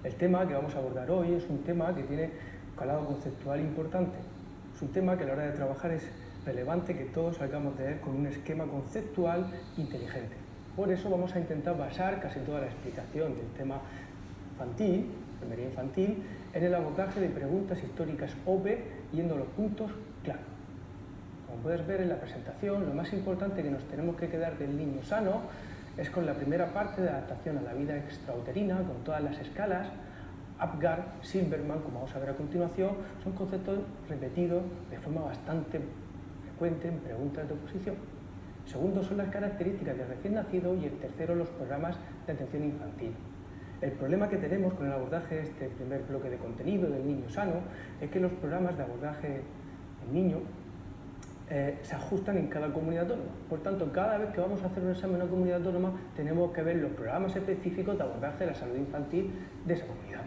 El tema que vamos a abordar hoy es un tema que tiene calado conceptual importante. Es un tema que a la hora de trabajar es relevante que todos salgamos de él con un esquema conceptual inteligente. Por eso vamos a intentar basar casi toda la explicación del tema infantil, enfermería infantil, en el abordaje de preguntas históricas OPE yendo a los puntos clave. Como puedes ver en la presentación, lo más importante que nos tenemos que quedar del niño sano es con la primera parte de adaptación a la vida extrauterina, con todas las escalas. Apgar, Silberman, como vamos a ver a continuación, son conceptos repetidos de forma bastante frecuente en preguntas de oposición. El segundo son las características del recién nacido y el tercero los programas de atención infantil. El problema que tenemos con el abordaje de este primer bloque de contenido del niño sano es que los programas de abordaje del niño se ajustan en cada comunidad autónoma. Por tanto, cada vez que vamos a hacer un examen en una comunidad autónoma, tenemos que ver los programas específicos de abordaje de la salud infantil de esa comunidad.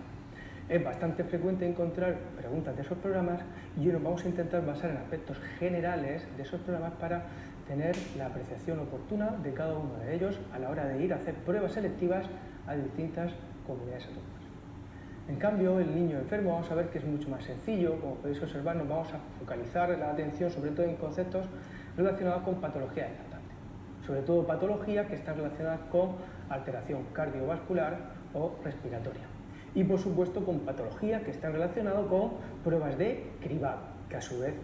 Es bastante frecuente encontrar preguntas de esos programas y hoy nos vamos a intentar basar en aspectos generales de esos programas para tener la apreciación oportuna de cada uno de ellos a la hora de ir a hacer pruebas selectivas a distintas comunidades autónomas. En cambio, el niño enfermo vamos a ver que es mucho más sencillo. Como podéis observar, nos vamos a focalizar la atención sobre todo en conceptos relacionados con patología dilatante, sobre todo patologías que están relacionadas con alteración cardiovascular o respiratoria. Y por supuesto con patologías que están relacionadas con pruebas de cribado, que a su vez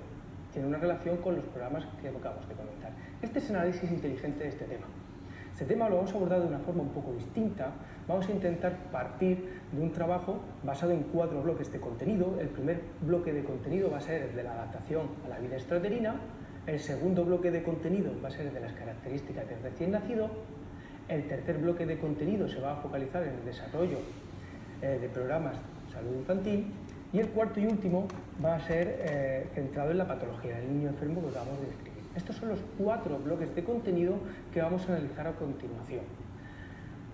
tiene una relación con los programas que acabamos de comentar. Este es el análisis inteligente de este tema. Este tema lo vamos a abordar de una forma un poco distinta. Vamos a intentar partir de un trabajo basado en 4 bloques de contenido. El primer bloque de contenido va a ser el de la adaptación a la vida extrauterina. El segundo bloque de contenido va a ser el de las características del recién nacido. El tercer bloque de contenido se va a focalizar en el desarrollo de programas de salud infantil. Y el cuarto y último va a ser centrado en la patología del niño enfermo que acabamos de describir. Estos son los 4 bloques de contenido que vamos a analizar a continuación.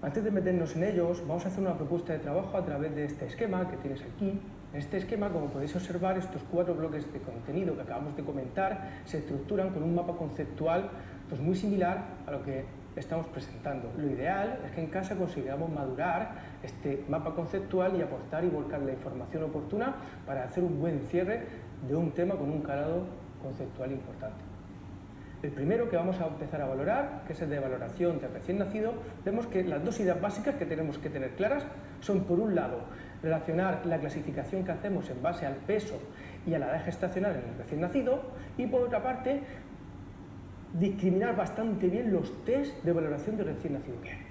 Antes de meternos en ellos, vamos a hacer una propuesta de trabajo a través de este esquema que tienes aquí. En este esquema, como podéis observar, estos 4 bloques de contenido que acabamos de comentar se estructuran con un mapa conceptual pues muy similar a lo que estamos presentando. Lo ideal es que en casa consigamos madurar este mapa conceptual y aportar y volcar la información oportuna para hacer un buen cierre de un tema con un calado conceptual importante. El primero que vamos a empezar a valorar, que es el de valoración del recién nacido, vemos que las 2 ideas básicas que tenemos que tener claras son, por un lado, relacionar la clasificación que hacemos en base al peso y a la edad gestacional en el recién nacido, y por otra parte, discriminar bastante bien los test de valoración del recién nacido que hay.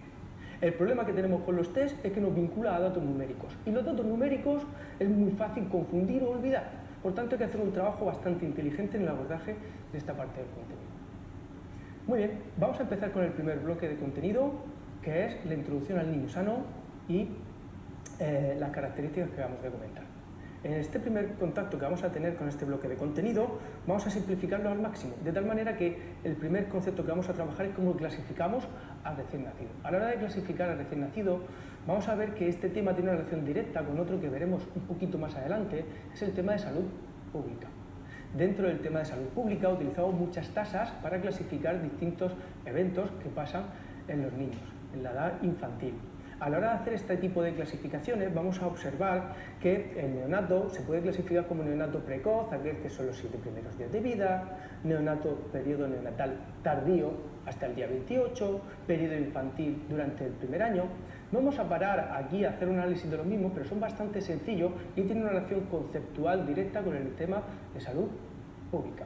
El problema que tenemos con los test es que nos vincula a datos numéricos, y los datos numéricos es muy fácil confundir o olvidar. Por tanto, hay que hacer un trabajo bastante inteligente en el abordaje de esta parte del contenido. Muy bien, vamos a empezar con el primer bloque de contenido, que es la introducción al niño sano y las características que vamos a comentar. En este primer contacto que vamos a tener con este bloque de contenido, vamos a simplificarlo al máximo, de tal manera que el primer concepto que vamos a trabajar es cómo clasificamos al recién nacido. A la hora de clasificar al recién nacido, vamos a ver que este tema tiene una relación directa con otro que veremos un poquito más adelante, es el tema de salud pública. Dentro del tema de salud pública utilizamos muchas tasas para clasificar distintos eventos que pasan en los niños, en la edad infantil. A la hora de hacer este tipo de clasificaciones vamos a observar que el neonato se puede clasificar como neonato precoz, aquel que son los 7 primeros días de vida, neonato periodo neonatal tardío hasta el día 28, periodo infantil durante el primer año. No vamos a parar aquí a hacer un análisis de los mismos, pero son bastante sencillos y tienen una relación conceptual directa con el tema de salud pública.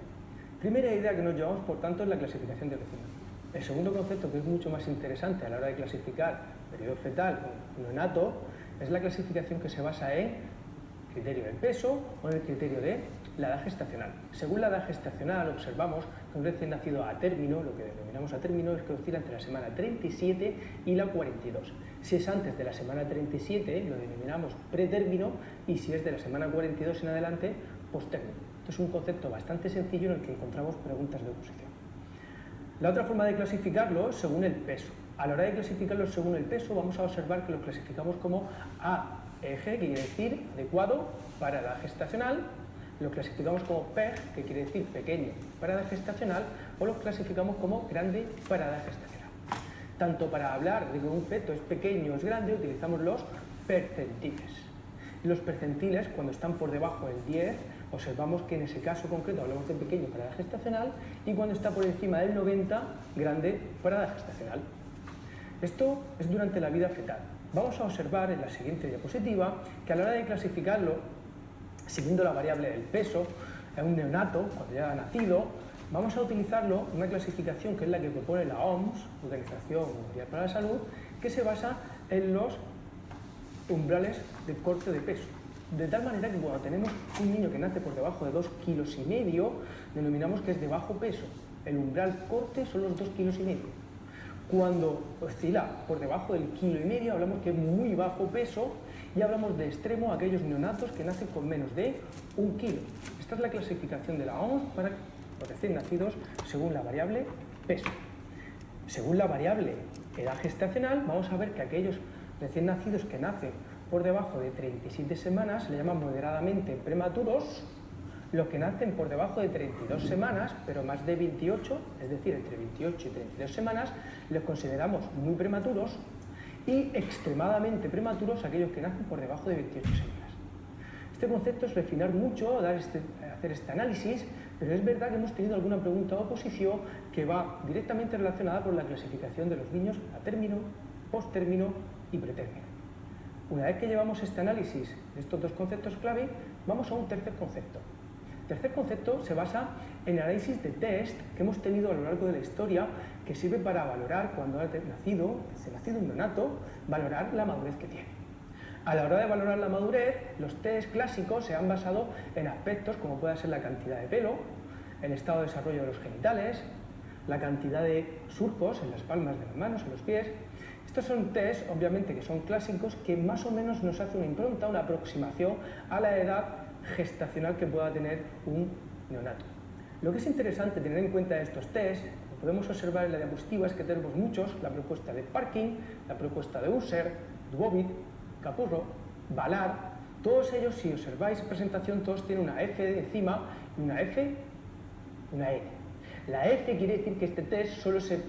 Primera idea que nos llevamos, por tanto, es la clasificación de recién nacido. El segundo concepto, que es mucho más interesante a la hora de clasificar periodo fetal o neonato, es la clasificación que se basa en el criterio del peso o en el criterio de la edad gestacional. Según la edad gestacional, observamos que un recién nacido a término, lo que denominamos a término, es que oscila entre la semana 37 y la 42. Si es antes de la semana 37, lo denominamos pretérmino, y si es de la semana 42 en adelante, postérmino. Esto es un concepto bastante sencillo en el que encontramos preguntas de oposición. La otra forma de clasificarlo es según el peso. A la hora de clasificarlos según el peso, vamos a observar que los clasificamos como AEG, que quiere decir adecuado para edad gestacional, lo clasificamos como PEG, que quiere decir pequeño para edad gestacional, o los clasificamos como grande para edad gestacional. Tanto para hablar de que un feto es pequeño o es grande, utilizamos los percentiles. Y los percentiles, cuando están por debajo del 10, observamos que en ese caso concreto hablamos de pequeño para edad gestacional, y cuando está por encima del 90, grande para edad gestacional. Esto es durante la vida fetal. Vamos a observar en la siguiente diapositiva que a la hora de clasificarlo, siguiendo la variable del peso, a un neonato, cuando ya ha nacido, vamos a utilizarlo una clasificación que es la que propone la OMS, Organización Mundial para la Salud, que se basa en los umbrales de corte de peso. De tal manera que cuando tenemos un niño que nace por debajo de 2,5 kilos, denominamos que es de bajo peso. El umbral corte son los 2,5 kilos. Cuando oscila por debajo del 1,5 kg, hablamos que es muy bajo peso, y hablamos de extremo a aquellos neonatos que nacen con menos de 1 kilo. Esta es la clasificación de la OMS para los recién nacidos según la variable peso. Según la variable edad gestacional, vamos a ver que aquellos recién nacidos que nacen por debajo de 37 semanas se le llaman moderadamente prematuros. Los que nacen por debajo de 32 semanas, pero más de 28, es decir, entre 28 y 32 semanas, los consideramos muy prematuros, y extremadamente prematuros aquellos que nacen por debajo de 28 semanas. Este concepto es refinar mucho, hacer este análisis, pero es verdad que hemos tenido alguna pregunta o oposición que va directamente relacionada con la clasificación de los niños a término, posttérmino y pretérmino. Una vez que llevamos este análisis de estos dos conceptos clave, vamos a un tercer concepto. El tercer concepto se basa en el análisis de test que hemos tenido a lo largo de la historia, que sirve para valorar cuando ha nacido un neonato, valorar la madurez que tiene. A la hora de valorar la madurez, los test clásicos se han basado en aspectos como puede ser la cantidad de pelo, el estado de desarrollo de los genitales, la cantidad de surcos en las palmas de las manos, en los pies. Estos son test, obviamente, que son clásicos, que más o menos nos hace una impronta, una aproximación a la edad gestacional que pueda tener un neonato. Lo que es interesante tener en cuenta de estos test, lo podemos observar en la diapositiva, es que tenemos muchos: la propuesta de Parkin, la propuesta de User, Dubovit, Capurro, Ballard. Todos ellos, si observáis presentación, todos tienen una F encima y una F, una N. La F quiere decir que este test solo se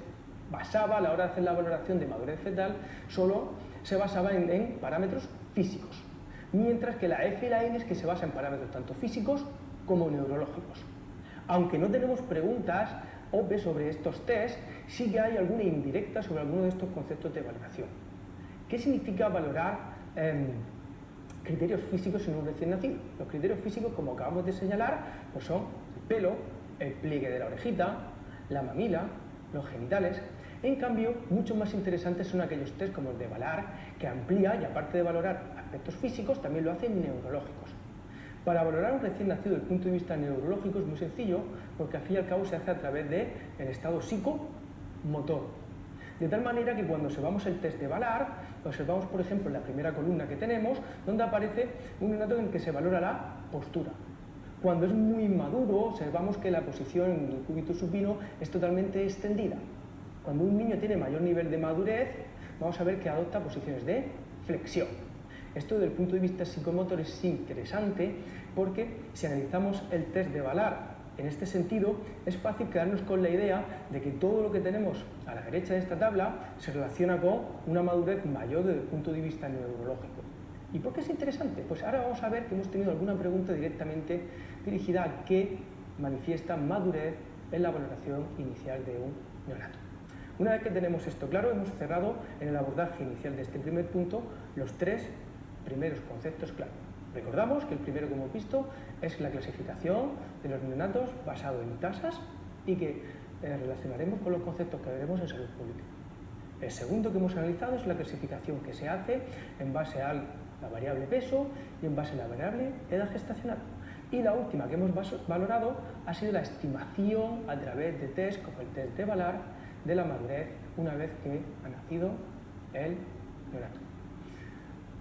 basaba, a la hora de hacer la valoración de madurez fetal, solo se basaba en parámetros físicos, mientras que la F y la N es que se basa en parámetros tanto físicos como neurológicos. Aunque no tenemos preguntas obvias sobre estos test, sí que hay alguna indirecta sobre alguno de estos conceptos de valoración. ¿Qué significa valorar criterios físicos en un recién nacido? Los criterios físicos, como acabamos de señalar, pues son el pelo, el pliegue de la orejita, la mamila, los genitales. En cambio, mucho más interesantes son aquellos test como el de Ballard, que amplía y, aparte de valorar aspectos físicos, también lo hacen neurológicos. Para valorar un recién nacido desde el punto de vista neurológico es muy sencillo, porque al fin y al cabo se hace a través del estado psicomotor. De tal manera que cuando observamos el test de Ballard, observamos, por ejemplo, en la primera columna que tenemos, donde aparece un neonato en el que se valora la postura. Cuando es muy inmaduro, observamos que la posición del cúbito supino es totalmente extendida. Cuando un niño tiene mayor nivel de madurez, vamos a ver que adopta posiciones de flexión. Esto desde el punto de vista psicomotor es interesante, porque si analizamos el test de Ballard en este sentido, es fácil quedarnos con la idea de que todo lo que tenemos a la derecha de esta tabla se relaciona con una madurez mayor desde el punto de vista neurológico. ¿Y por qué es interesante? Pues ahora vamos a ver que hemos tenido alguna pregunta directamente dirigida a qué manifiesta madurez en la valoración inicial de un neonato. Una vez que tenemos esto claro, hemos cerrado en el abordaje inicial de este primer punto los tres primeros conceptos clave. Recordamos que el primero que hemos visto es la clasificación de los neonatos basado en tasas y que relacionaremos con los conceptos que veremos en salud pública. El segundo que hemos analizado es la clasificación que se hace en base a la variable peso y en base a la variable edad gestacional. Y la última que hemos valorado ha sido la estimación a través de test como el test de Ballard de la madurez una vez que ha nacido el neonato.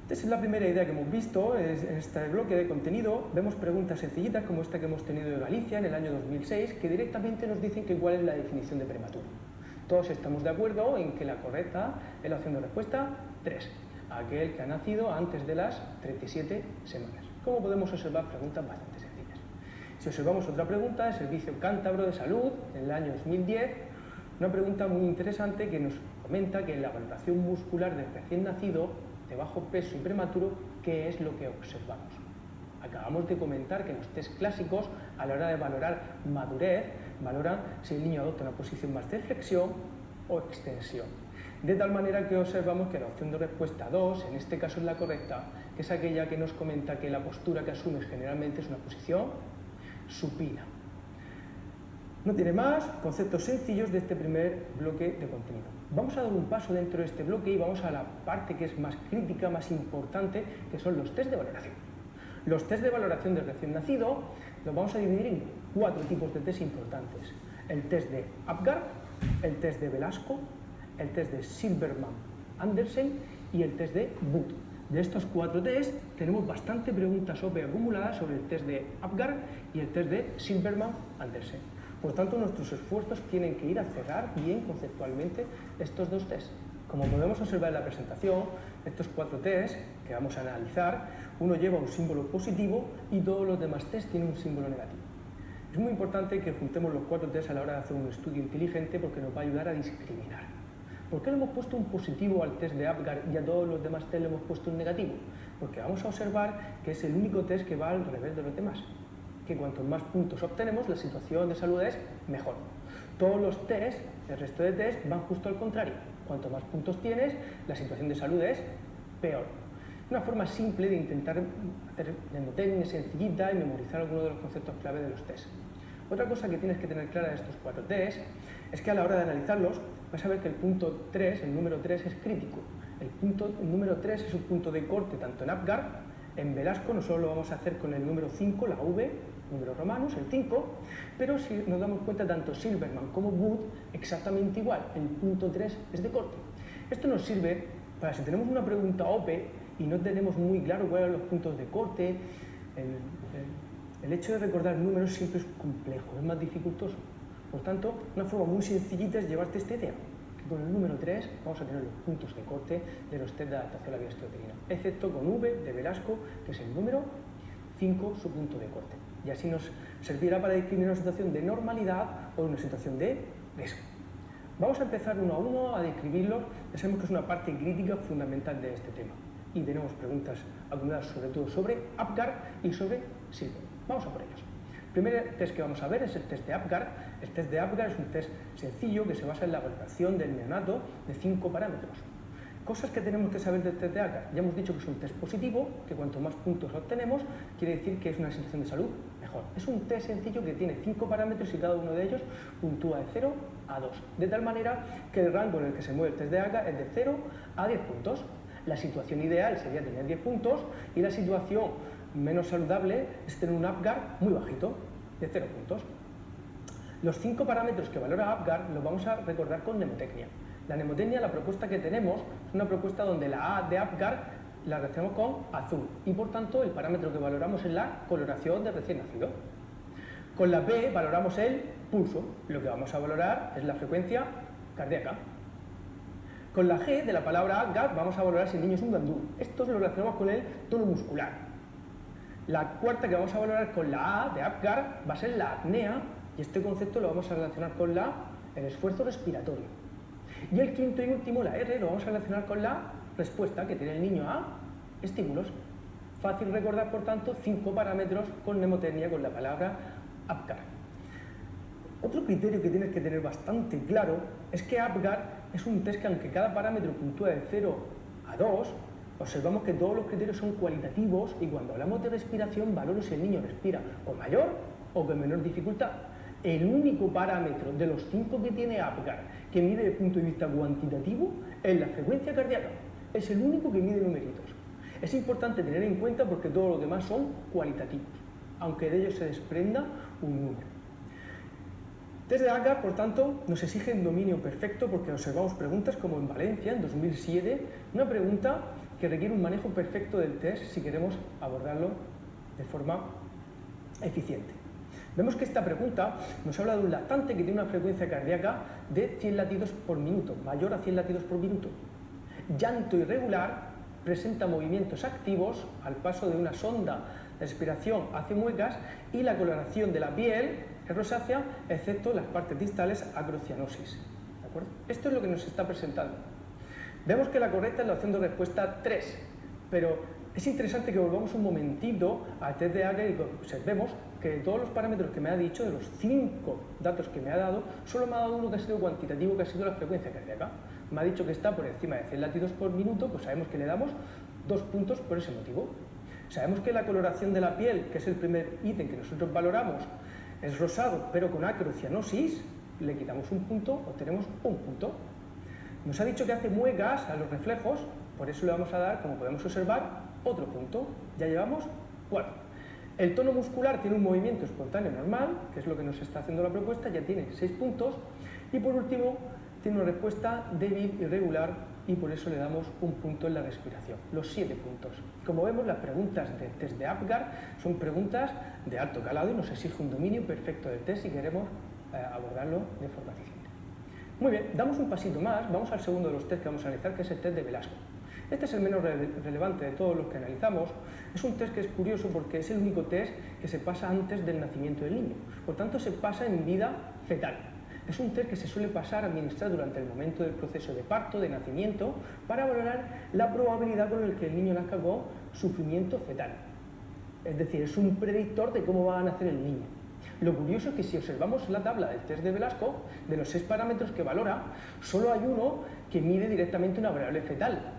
Esta es la primera idea que hemos visto. En este bloque de contenido vemos preguntas sencillitas como esta que hemos tenido de Galicia en el año 2006, que directamente nos dicen que cuál es la definición de prematuro. Todos estamos de acuerdo en que la correcta es la opción de respuesta 3, aquel que ha nacido antes de las 37 semanas. Como podemos observar, preguntas bastante sencillas. Si observamos otra pregunta del Servicio Cántabro de Salud en el año 2010, una pregunta muy interesante que nos comenta que en la valoración muscular del recién nacido de bajo peso y prematuro, ¿qué es lo que observamos? Acabamos de comentar que los test clásicos, a la hora de valorar madurez, valoran si el niño adopta una posición más de flexión o extensión. De tal manera que observamos que la opción de respuesta 2, en este caso es la correcta, que es aquella que nos comenta que la postura que asumes generalmente es una posición supina. No tiene más, conceptos sencillos de este primer bloque de contenido. Vamos a dar un paso dentro de este bloque y vamos a la parte que es más crítica, más importante, que son los test de valoración. Los test de valoración del recién nacido los vamos a dividir en 4 tipos de test importantes. El test de Apgar, el test de Velasco, el test de Silberman-Andersen y el test de Wood. De estos 4 test tenemos bastante preguntas OPE acumuladas sobre el test de Apgar y el test de Silberman-Andersen. Por tanto, nuestros esfuerzos tienen que ir a cerrar bien conceptualmente estos 2 tests. Como podemos observar en la presentación, estos 4 tests que vamos a analizar, uno lleva un símbolo positivo y todos los demás tests tienen un símbolo negativo. Es muy importante que juntemos los 4 tests a la hora de hacer un estudio inteligente porque nos va a ayudar a discriminar. ¿Por qué le hemos puesto un positivo al test de Apgar y a todos los demás test le hemos puesto un negativo? Porque vamos a observar que es el único test que va al revés de los demás. Que cuantos más puntos obtenemos, la situación de salud es mejor. Todos los test, el resto de test, van justo al contrario. Cuanto más puntos tienes, la situación de salud es peor. Una forma simple de intentar hacer mnemotecnia sencillita y memorizar algunos de los conceptos clave de los test. Otra cosa que tienes que tener clara de estos 4 test es que a la hora de analizarlos vas a ver que el punto 3, el número 3, es crítico. El número 3 es un punto de corte tanto en Apgar, en Velasco nosotros lo vamos a hacer con el número 5, la V, números romanos, el 5, pero si nos damos cuenta tanto Silberman como Wood exactamente igual, el punto 3 es de corte. Esto nos sirve para si tenemos una pregunta OPE y no tenemos muy claro cuáles son los puntos de corte, el hecho de recordar números siempre es complejo, es más dificultoso. Por tanto, una forma muy sencillita es llevarte esta idea, que con el número 3 vamos a tener los puntos de corte de los test de adaptación a la vida osteopedia, excepto con V de Velasco, que es el número 5, su punto de corte. Y así nos servirá para discriminar una situación de normalidad o una situación de riesgo. Vamos a empezar uno a uno a describirlos, ya sabemos que es una parte crítica fundamental de este tema. Y tenemos preguntas acumuladas sobre todo sobre Apgar y sobre Silberman. Vamos a por ellos. El primer test que vamos a ver es el test de Apgar. El test de Apgar es un test sencillo que se basa en la valoración del neonato de 5 parámetros. Cosas que tenemos que saber del test de Apgar. Ya hemos dicho que es un test positivo, que cuanto más puntos obtenemos, quiere decir que es una situación de salud mejor. Es un test sencillo que tiene 5 parámetros y cada uno de ellos puntúa de 0 a 2. De tal manera que el rango en el que se mueve el test de Apgar es de 0 a 10 puntos. La situación ideal sería tener 10 puntos y la situación menos saludable es tener un Apgar muy bajito, de 0 puntos. Los 5 parámetros que valora Apgar los vamos a recordar con mnemotecnia. La mnemotecnia, la propuesta que tenemos, es una propuesta donde la A de Apgar la relacionamos con azul y por tanto el parámetro que valoramos es la coloración del recién nacido. Con la B valoramos el pulso, lo que vamos a valorar es la frecuencia cardíaca. Con la G de la palabra Apgar vamos a valorar si el niño es un gandul. Esto lo relacionamos con el tono muscular. La cuarta que vamos a valorar con la A de Apgar va a ser la apnea y este concepto lo vamos a relacionar con el esfuerzo respiratorio. Y el quinto y último, la R, lo vamos a relacionar con la respuesta que tiene el niño a estímulos. Fácil recordar, por tanto, 5 parámetros con mnemotecnia con la palabra Apgar. Otro criterio que tienes que tener bastante claro es que Apgar es un test que aunque cada parámetro puntúa de 0 a 2, observamos que todos los criterios son cualitativos y cuando hablamos de respiración valoro si el niño respira con mayor o con menor dificultad. El único parámetro de los 5 que tiene Apgar que mide desde el punto de vista cuantitativo es la frecuencia cardíaca. Es el único que mide numeritos. Es importante tener en cuenta porque todos los demás son cualitativos, aunque de ellos se desprenda un número. Test de Apgar, por tanto, nos exige un dominio perfecto porque observamos preguntas como en Valencia, en 2007, una pregunta que requiere un manejo perfecto del test si queremos abordarlo de forma eficiente. Vemos que esta pregunta nos habla de un lactante que tiene una frecuencia cardíaca de 100 latidos por minuto, mayor a 100 latidos por minuto. Llanto irregular, presenta movimientos activos al paso de una sonda de respiración hace muecas y la coloración de la piel es rosácea, excepto las partes distales acrocianosis. ¿De acuerdo? Esto es lo que nos está presentando. Vemos que la correcta es la opción de respuesta 3, pero es interesante que volvamos un momentito al test de Apgar y que observemos que de todos los parámetros que me ha dicho, de los 5 datos que me ha dado, solo me ha dado uno que ha sido cuantitativo, que ha sido la frecuencia cardíaca. Me ha dicho que está por encima de 100 latidos por minuto, pues sabemos que le damos 2 puntos por ese motivo. Sabemos que la coloración de la piel, que es el primer ítem que nosotros valoramos, es rosado, pero con acrocianosis, le quitamos un punto, obtenemos un punto. Nos ha dicho que hace muecas a los reflejos, por eso le vamos a dar, como podemos observar, otro punto. Ya llevamos 4. El tono muscular tiene un movimiento espontáneo normal, que es lo que nos está haciendo la propuesta, ya tiene 6 puntos. Y por último, tiene una respuesta débil, irregular, y por eso le damos un punto en la respiración, los 7 puntos. Como vemos, las preguntas del test de Apgar son preguntas de alto calado y nos exige un dominio perfecto del test si queremos abordarlo de forma eficiente. Muy bien, damos un pasito más, vamos al segundo de los test que vamos a analizar, que es el test de Velasco. Este es el menos relevante de todos los que analizamos. Es un test que es curioso porque es el único test que se pasa antes del nacimiento del niño. Por tanto, se pasa en vida fetal. Es un test que se suele pasar a administrar durante el momento del proceso de parto, de nacimiento, para valorar la probabilidad con la que el niño nazca con sufrimiento fetal. Es decir, es un predictor de cómo va a nacer el niño. Lo curioso es que si observamos la tabla del test de Velasco, de los 6 parámetros que valora, solo hay uno que mide directamente una variable fetal.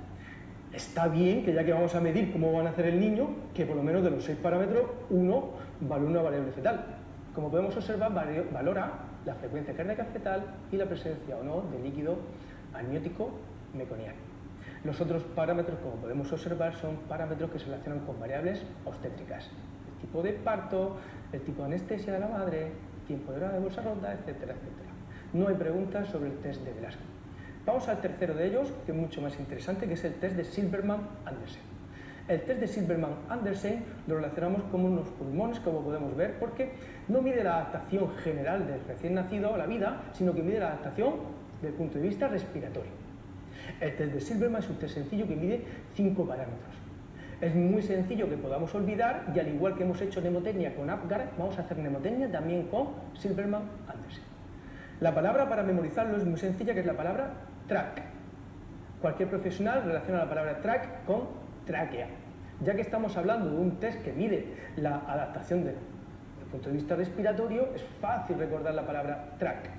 Está bien que ya que vamos a medir cómo va a nacer el niño, que por lo menos de los 6 parámetros, uno valora una variable fetal. Como podemos observar, valora la frecuencia cardíaca fetal y la presencia o no de líquido amniótico meconiano. Los otros parámetros, como podemos observar, son parámetros que se relacionan con variables obstétricas. El tipo de parto, el tipo de anestesia de la madre, tiempo de hora de bolsa rota, etcétera, etcétera. No hay preguntas sobre el test de Velasco. Vamos al tercero de ellos, que es mucho más interesante, que es el test de Silberman-Andersen. El test de Silberman-Andersen lo relacionamos con unos pulmones, como podemos ver, porque no mide la adaptación general del recién nacido a la vida, sino que mide la adaptación desde el punto de vista respiratorio. El test de Silberman es un test sencillo que mide 5 parámetros. Es muy sencillo que podamos olvidar y al igual que hemos hecho mnemotecnia con Apgar, vamos a hacer mnemotecnia también con Silberman-Andersen. La palabra para memorizarlo es muy sencilla, que es la palabra track. Cualquier profesional relaciona la palabra track con tráquea. Ya que estamos hablando de un test que mide la adaptación desde el punto de vista respiratorio, es fácil recordar la palabra track.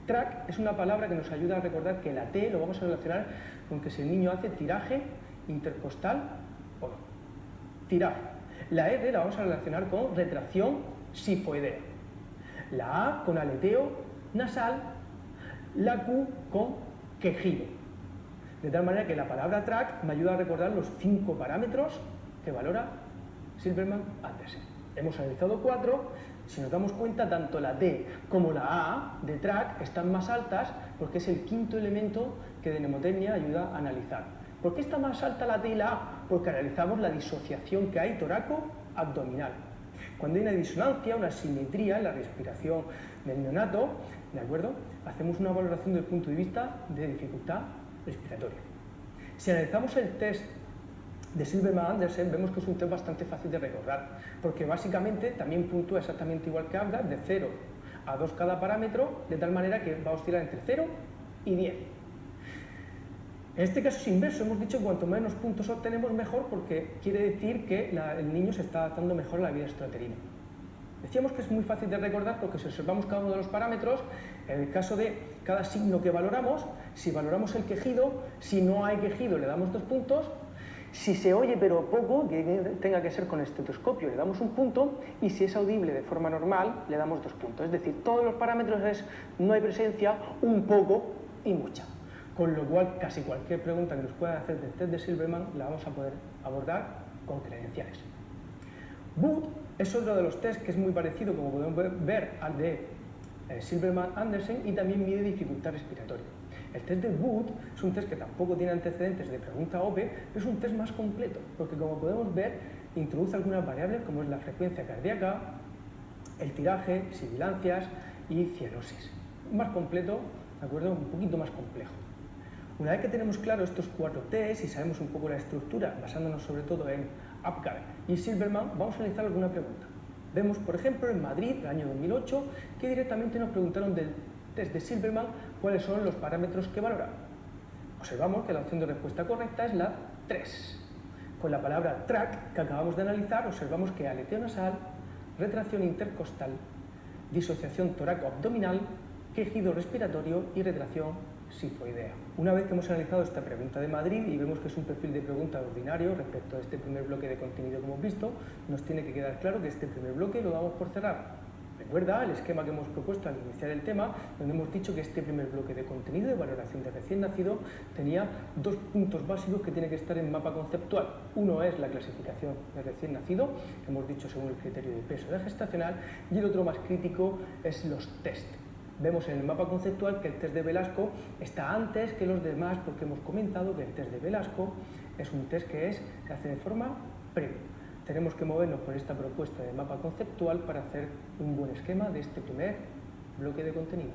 Track es una palabra que nos ayuda a recordar que la T lo vamos a relacionar con que si el niño hace tiraje intercostal o no. Tiraje. La R la vamos a relacionar con retracción sifoidea. La A con aleteo nasal, la Q con quejido. De tal manera que la palabra track me ayuda a recordar los 5 parámetros que valora Silberman-Andersen. Hemos analizado 4, si nos damos cuenta, tanto la D como la A de track están más altas porque es el 5.º elemento que de mnemotecnia ayuda a analizar. ¿Por qué está más alta la D y la A? Porque analizamos la disociación que hay toraco-abdominal. Cuando hay una disonancia, una asimetría en la respiración del neonato, ¿de acuerdo? Hacemos una valoración desde el punto de vista de dificultad respiratoria. Si analizamos el test de Silberman-Andersen, vemos que es un test bastante fácil de recordar, porque básicamente también puntúa exactamente igual que Apgar, de 0 a 2 cada parámetro, de tal manera que va a oscilar entre 0 y 10. En este caso es inverso, hemos dicho que cuanto menos puntos obtenemos mejor, porque quiere decir que el niño se está adaptando mejor a la vida extraterina. Decíamos que es muy fácil de recordar porque si observamos cada uno de los parámetros, en el caso de cada signo que valoramos, si valoramos el quejido, si no hay quejido le damos 2 puntos, si se oye pero poco, que tenga que ser con estetoscopio, le damos un punto, y si es audible de forma normal, le damos 2 puntos. Es decir, todos los parámetros es no hay presencia, un poco y mucha. Con lo cual, casi cualquier pregunta que nos puedan hacer del test de Silberman la vamos a poder abordar con credenciales. Wood es otro de los test que es muy parecido, como podemos ver, al de Silberman-Andersen, y también mide dificultad respiratoria. El test de Wood es un test que tampoco tiene antecedentes de pregunta OPE, pero es un test más completo, porque como podemos ver, introduce algunas variables como es la frecuencia cardíaca, el tiraje, sibilancias y cianosis. Más completo, ¿de acuerdo? Un poquito más complejo. Una vez que tenemos claro estos 4 tests y sabemos un poco la estructura, basándonos sobre todo en Apgar y Silberman, vamos a analizar alguna pregunta. Vemos, por ejemplo, en Madrid, el año 2008, que directamente nos preguntaron del test de Silberman cuáles son los parámetros que valoran. Observamos que la opción de respuesta correcta es la 3. Con la palabra track que acabamos de analizar, observamos que aleteo nasal, retracción intercostal, disociación toraco-abdominal, quejido respiratorio y retracción sifoidea. Una vez que hemos analizado esta pregunta de Madrid y vemos que es un perfil de pregunta ordinario respecto a este primer bloque de contenido que hemos visto, nos tiene que quedar claro que este primer bloque lo damos por cerrado. Recuerda el esquema que hemos propuesto al iniciar el tema, donde hemos dicho que este primer bloque de contenido de valoración de recién nacido tenía dos puntos básicos que tienen que estar en mapa conceptual. Uno es la clasificación de recién nacido, que hemos dicho según el criterio de peso de gestacional, y el otro más crítico es los test. Vemos en el mapa conceptual que el test de Velasco está antes que los demás porque hemos comentado que el test de Velasco es un test que se hace de forma previa. Tenemos que movernos por esta propuesta de mapa conceptual para hacer un buen esquema de este primer bloque de contenido.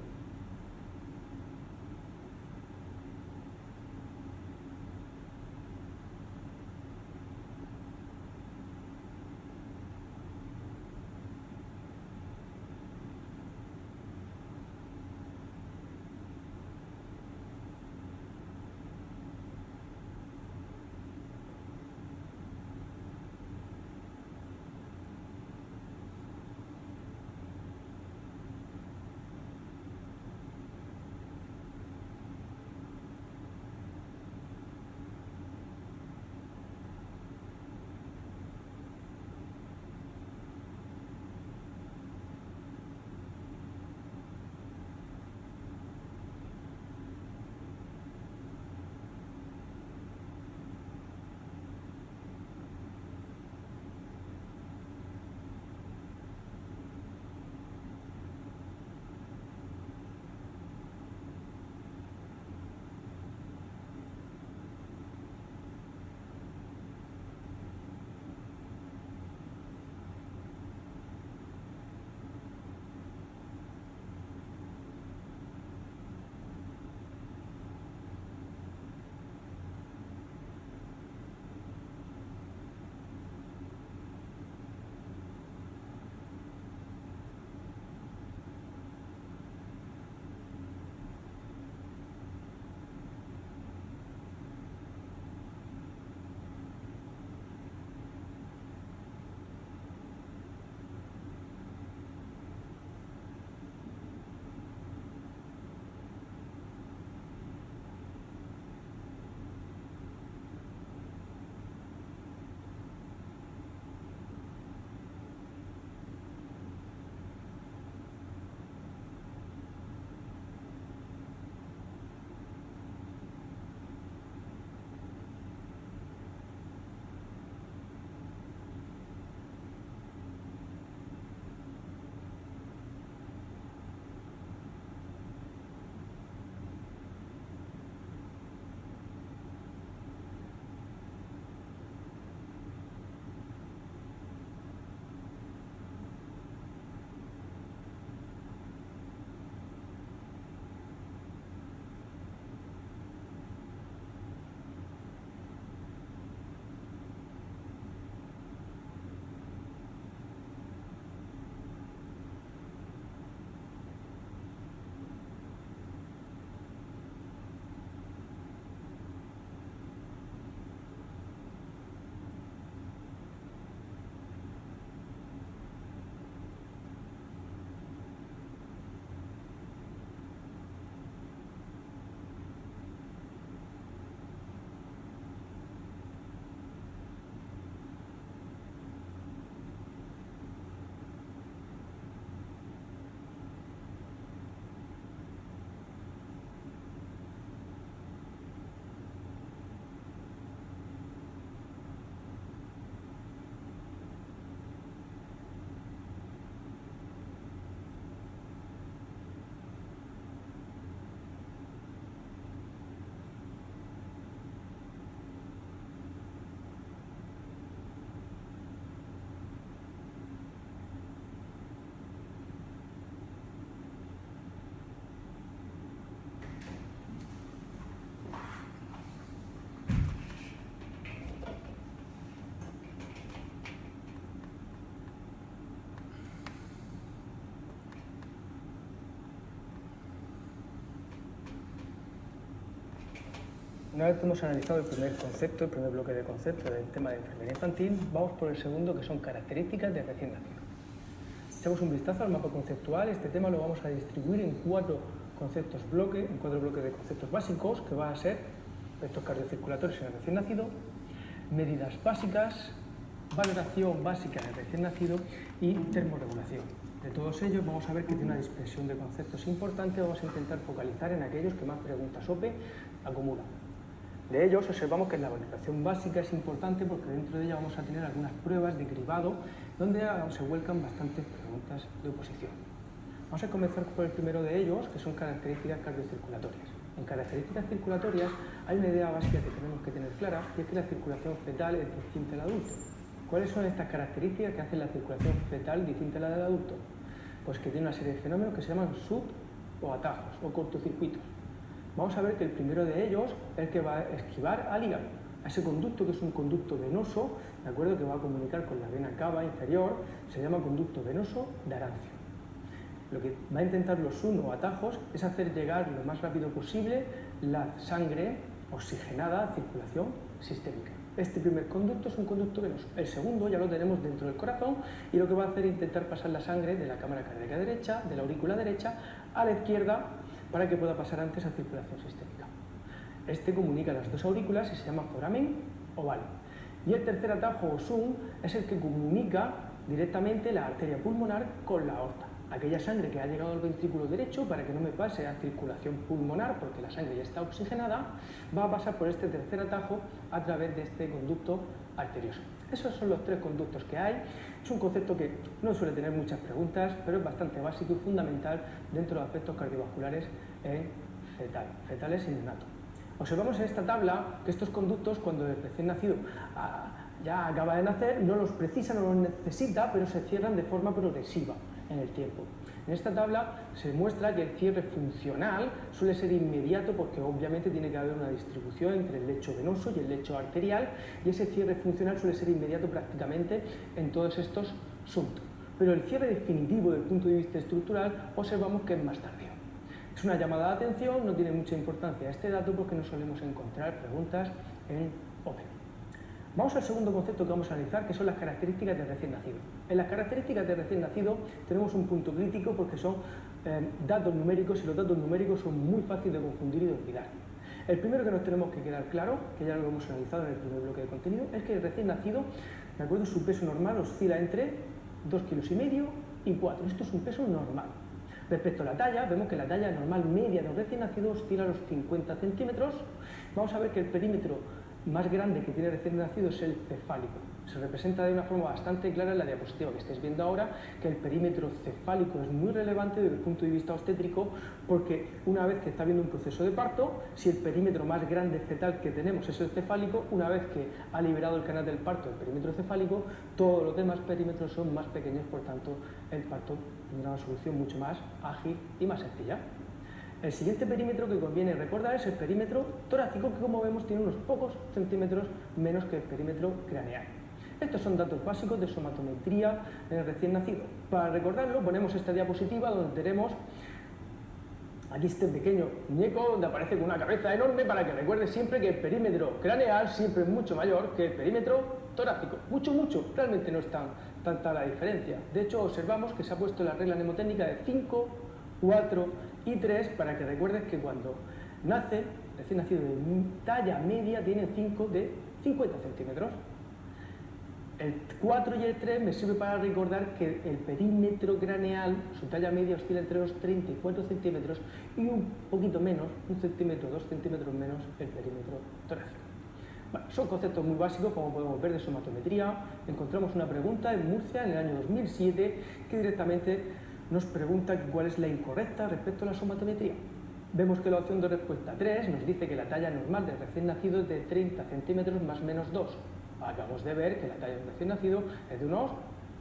Una vez que hemos analizado el primer concepto, el primer bloque de conceptos del tema de enfermería infantil, vamos por el segundo, que son características de recién nacido. Echamos un vistazo al mapa conceptual. Este tema lo vamos a distribuir en cuatro bloques de conceptos básicos, que van a ser efectos cardiocirculatorios en el recién nacido, medidas básicas, valoración básica en el recién nacido y termorregulación. De todos ellos vamos a ver que tiene una dispersión de conceptos importante. Vamos a intentar focalizar en aquellos que más preguntas OPE acumulan. De ellos observamos que la valoración básica es importante porque dentro de ella vamos a tener algunas pruebas de cribado donde se vuelcan bastantes preguntas de oposición. Vamos a comenzar por el primero de ellos, que son características cardiocirculatorias. En características circulatorias hay una idea básica que tenemos que tener clara, y es que la circulación fetal es distinta al adulto. ¿Cuáles son estas características que hacen la circulación fetal distinta a la del adulto? Pues que tiene una serie de fenómenos que se llaman sub o atajos o cortocircuitos. Vamos a ver que el primero de ellos es el que va a esquivar al hígado, a ese conducto que es un conducto venoso, ¿de acuerdo?, que va a comunicar con la vena cava inferior, se llama conducto venoso de Arancio. Lo que va a intentar los SUN o atajos es hacer llegar lo más rápido posible la sangre oxigenada a circulación sistémica. Este primer conducto es un conducto venoso. El segundo ya lo tenemos dentro del corazón y lo que va a hacer es intentar pasar la sangre de la cámara cardíaca derecha, de la aurícula derecha, a la izquierda para que pueda pasar antes a circulación sistémica. Este comunica las dos aurículas y se llama foramen oval. Y el tercer atajo o SUN es el que comunica directamente la arteria pulmonar con la aorta. Aquella sangre que ha llegado al ventrículo derecho para que no me pase a circulación pulmonar porque la sangre ya está oxigenada, va a pasar por este tercer atajo a través de este conducto arterioso. Esos son los tres conductos que hay. Es un concepto que no suele tener muchas preguntas, pero es bastante básico y fundamental dentro de los aspectos cardiovasculares en fetales y neonatos. Observamos en esta tabla que estos conductos, cuando el recién nacido ya acaba de nacer, no los precisa, no los necesita, pero se cierran de forma progresiva en el tiempo. En esta tabla se muestra que el cierre funcional suele ser inmediato porque obviamente tiene que haber una distribución entre el lecho venoso y el lecho arterial, y ese cierre funcional suele ser inmediato prácticamente en todos estos suntos. Pero el cierre definitivo desde el punto de vista estructural observamos que es más tardío. Es una llamada de atención, no tiene mucha importancia este dato porque no solemos encontrar preguntas en OPE. Vamos al segundo concepto que vamos a analizar, que son las características del recién nacido. En las características del recién nacido tenemos un punto crítico porque son datos numéricos y los datos numéricos son muy fáciles de confundir y de olvidar. El primero que nos tenemos que quedar claro, que ya lo hemos analizado en el primer bloque de contenido, es que el recién nacido, de acuerdo, su peso normal oscila entre 2,5 kg y 4. Esto es un peso normal. Respecto a la talla, vemos que la talla normal media de un recién nacido oscila a los 50 centímetros. Vamos a ver que el perímetro más grande que tiene el recién nacido es el cefálico. Se representa de una forma bastante clara en la diapositiva que estáis viendo ahora, que el perímetro cefálico es muy relevante desde el punto de vista obstétrico, porque una vez que está habiendo un proceso de parto, si el perímetro más grande fetal que tenemos es el cefálico, una vez que ha liberado el canal del parto el perímetro cefálico, todos los demás perímetros son más pequeños, por tanto el parto tendrá una solución mucho más ágil y más sencilla. El siguiente perímetro que conviene recordar es el perímetro torácico, que como vemos tiene unos pocos centímetros menos que el perímetro craneal. Estos son datos básicos de somatometría en el recién nacido. Para recordarlo ponemos esta diapositiva donde tenemos aquí este pequeño muñeco donde aparece con una cabeza enorme para que recuerde siempre que el perímetro craneal siempre es mucho mayor que el perímetro torácico. Mucho, realmente no es tanta la diferencia. De hecho observamos que se ha puesto la regla mnemotécnica de 5, 4 y 3 para que recuerdes que cuando nace, recién nacido de talla media, tiene 5 de 50 centímetros. El 4 y el 3 me sirve para recordar que el perímetro craneal, su talla media oscila entre los 34 centímetros y un poquito menos, 1 centímetro, 2 centímetros menos el perímetro torácico. Bueno, son conceptos muy básicos, como podemos ver, de somatometría. Encontramos una pregunta en Murcia en el año 2007 que directamente nos pregunta cuál es la incorrecta respecto a la somatometría. Vemos que la opción de respuesta 3 nos dice que la talla normal del recién nacido es de 30 centímetros más menos 2. Acabamos de ver que la talla del recién nacido es de unos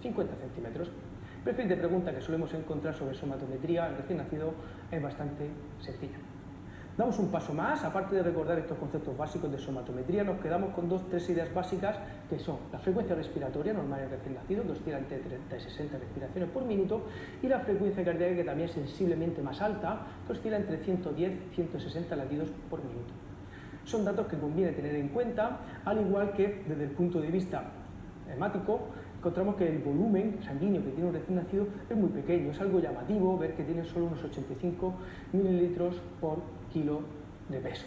50 centímetros. El perfil de pregunta que solemos encontrar sobre somatometría al recién nacido es bastante sencilla. Damos un paso más, aparte de recordar estos conceptos básicos de somatometría, nos quedamos con tres ideas básicas que son la frecuencia respiratoria normal en el recién nacido, que oscila entre 30 y 60 respiraciones por minuto, y la frecuencia cardíaca, que también es sensiblemente más alta, que oscila entre 110 y 160 latidos por minuto. Son datos que conviene tener en cuenta, al igual que desde el punto de vista hemático, encontramos que el volumen sanguíneo que tiene un recién nacido es muy pequeño, es algo llamativo ver que tiene solo unos 85 mililitros por kilo de peso.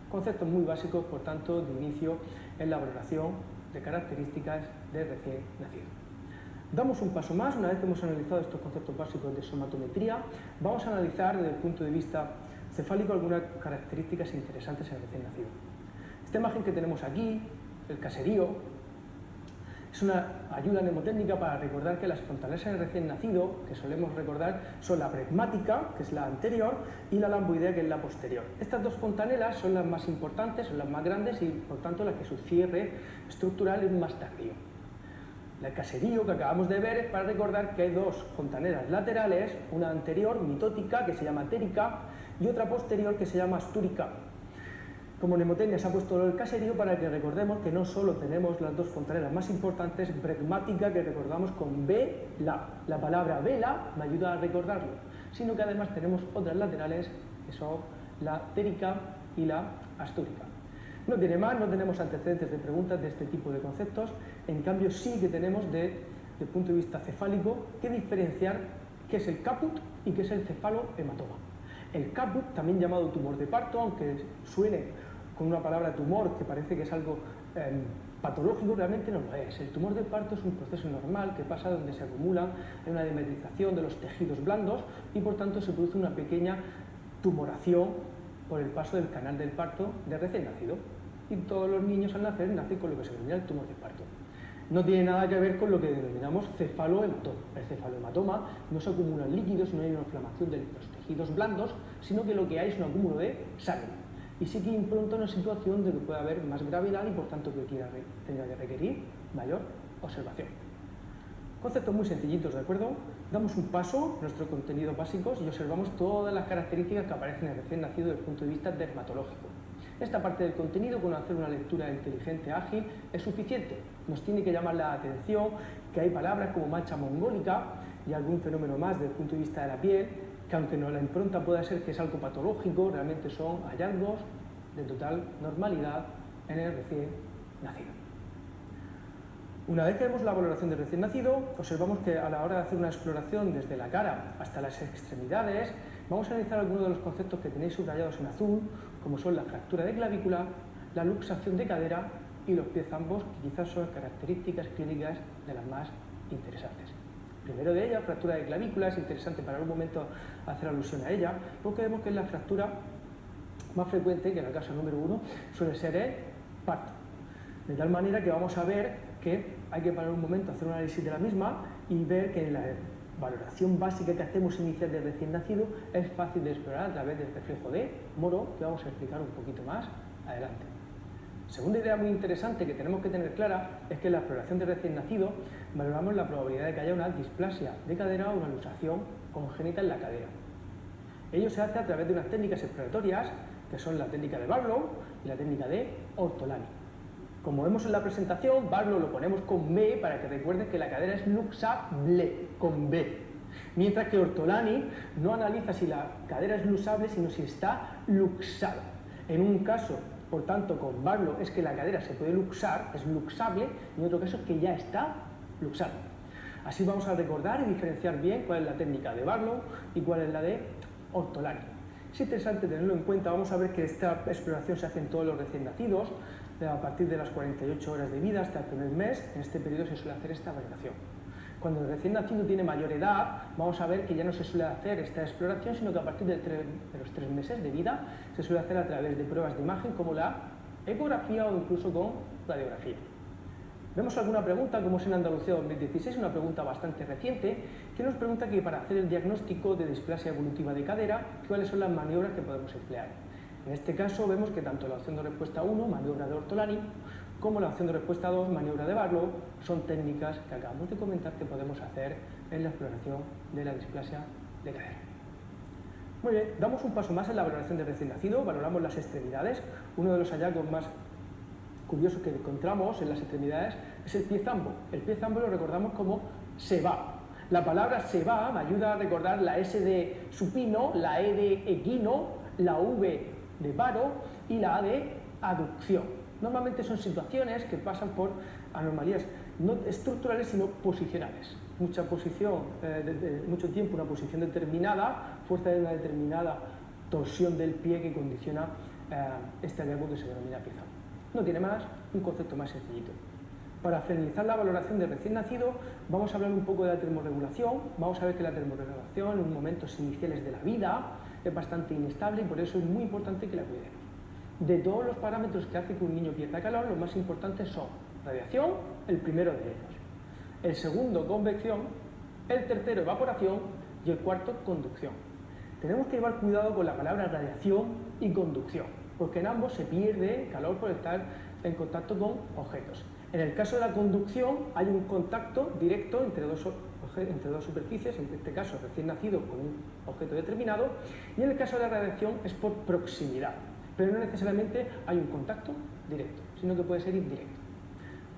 Conceptos muy básicos, por tanto, de inicio en la valoración de características del recién nacido. Damos un paso más, una vez que hemos analizado estos conceptos básicos de somatometría, vamos a analizar desde el punto de vista cefálico algunas características interesantes en el recién nacido. Esta imagen que tenemos aquí, el caserío, es una ayuda mnemotécnica para recordar que las fontanelas en el recién nacido, que solemos recordar, son la bregmática, que es la anterior, y la lamboidea, que es la posterior. Estas dos fontanelas son las más importantes, son las más grandes y, por tanto, las que su cierre estructural es más tardío. El caserío que acabamos de ver es para recordar que hay dos fontanelas laterales, una anterior, mitótica, que se llama térica, y otra posterior, que se llama astúrica. Como mnemotecnia se ha puesto el caserío para que recordemos que no solo tenemos las dos fontanelas más importantes, bregmática, que recordamos con vela. La palabra vela me ayuda a recordarlo, sino que además tenemos otras laterales, que son la térica y la astúrica. No tiene más, no tenemos antecedentes de preguntas de este tipo de conceptos, en cambio sí que tenemos, desde el punto de vista cefálico, que diferenciar qué es el caput y qué es el cefalohematoma. El caput, también llamado tumor de parto, aunque suene con una palabra tumor que parece que es algo patológico, realmente no lo es. El tumor de parto es un proceso normal que pasa donde se acumula una demetrización de los tejidos blandos y por tanto se produce una pequeña tumoración por el paso del canal del parto del recién nacido. Y todos los niños al nacer nacen con lo que se denomina el tumor de parto. No tiene nada que ver con lo que denominamos cefalohematoma. El cefalohematoma no se acumulan líquidos, no hay una inflamación de los tejidos blandos, sino que lo que hay es un acúmulo de sangre. Y sí que impronta una situación de que puede haber más gravedad y por tanto que tenga que requerir mayor observación. Conceptos muy sencillitos, ¿de acuerdo? Damos un paso en nuestros contenidos básicos y observamos todas las características que aparecen en el recién nacido desde el punto de vista dermatológico. Esta parte del contenido, con hacer una lectura inteligente, ágil, es suficiente. Nos tiene que llamar la atención que hay palabras como mancha mongólica y algún fenómeno más desde el punto de vista de la piel, que aunque no la impronta pueda ser que es algo patológico, realmente son hallazgos de total normalidad en el recién nacido. Una vez que vemos la valoración del recién nacido, observamos que a la hora de hacer una exploración desde la cara hasta las extremidades, vamos a analizar algunos de los conceptos que tenéis subrayados en azul, como son la fractura de clavícula, la luxación de cadera y los pies ambos, que quizás son características clínicas de las más interesantes. Primero de ellas, fractura de clavícula, es interesante para un momento hacer alusión a ella, porque vemos que es la fractura más frecuente, que en el caso número 1 suele ser el parto. De tal manera que vamos a ver que hay que parar un momento, hacer un análisis de la misma y ver que en la valoración básica que hacemos inicial del recién nacido es fácil de explorar a través del reflejo de Moro, que vamos a explicar un poquito más adelante. Segunda idea muy interesante que tenemos que tener clara es que en la exploración del recién nacido valoramos la probabilidad de que haya una displasia de cadera o una luxación congénita en la cadera. Ello se hace a través de unas técnicas exploratorias que son la técnica de Barlow y la técnica de Ortolani. Como vemos en la presentación, Barlow lo ponemos con B para que recuerden que la cadera es luxable, con B. Mientras que Ortolani no analiza si la cadera es luxable, sino si está luxada. En un caso, por tanto, con Barlow es que la cadera se puede luxar, es luxable, y en otro caso es que ya está luxada. Así vamos a recordar y diferenciar bien cuál es la técnica de Barlow y cuál es la de Ortolani. Es interesante tenerlo en cuenta. Vamos a ver que esta exploración se hace en todos los recién nacidos, a partir de las 48 horas de vida hasta el primer mes. En este periodo se suele hacer esta valoración. Cuando el recién nacido tiene mayor edad, vamos a ver que ya no se suele hacer esta exploración, sino que a partir de los 3 meses de vida se suele hacer a través de pruebas de imagen como la ecografía o incluso con radiografía. Vemos alguna pregunta, como es en Andalucía 2016, una pregunta bastante reciente, que nos pregunta que para hacer el diagnóstico de displasia evolutiva de cadera, ¿cuáles son las maniobras que podemos emplear? En este caso vemos que tanto la opción de respuesta 1, maniobra de Ortolani, como la opción de respuesta 2, maniobra de Barlow, son técnicas que acabamos de comentar que podemos hacer en la exploración de la displasia de cadera. Muy bien, damos un paso más en la valoración del recién nacido, valoramos las extremidades. Uno de los hallazgos más curiosos que encontramos en las extremidades es el pie zambo. El pie zambo lo recordamos como se va. La palabra se va me ayuda a recordar la S de supino, la E de equino, la V de varo y la A de aducción. Normalmente son situaciones que pasan por anomalías no estructurales, sino posicionales. Mucha posición, mucho tiempo una posición determinada, fuerza de una determinada torsión del pie que condiciona este hallazgo que se denomina pieza. No tiene más, un concepto más sencillito. Para finalizar la valoración del recién nacido, vamos a hablar un poco de la termorregulación. Vamos a ver que la termorregulación en momentos iniciales de la vida es bastante inestable y por eso es muy importante que la cuidemos. De todos los parámetros que hace que un niño pierda calor, los más importantes son radiación, el primero de ellos, el segundo convección, el tercero evaporación y el cuarto conducción. Tenemos que llevar cuidado con la palabra radiación y conducción, porque en ambos se pierde calor por estar en contacto con objetos. En el caso de la conducción hay un contacto directo entre dos superficies, en este caso recién nacido con un objeto determinado, y en el caso de la radiación es por proximidad, pero no necesariamente hay un contacto directo, sino que puede ser indirecto.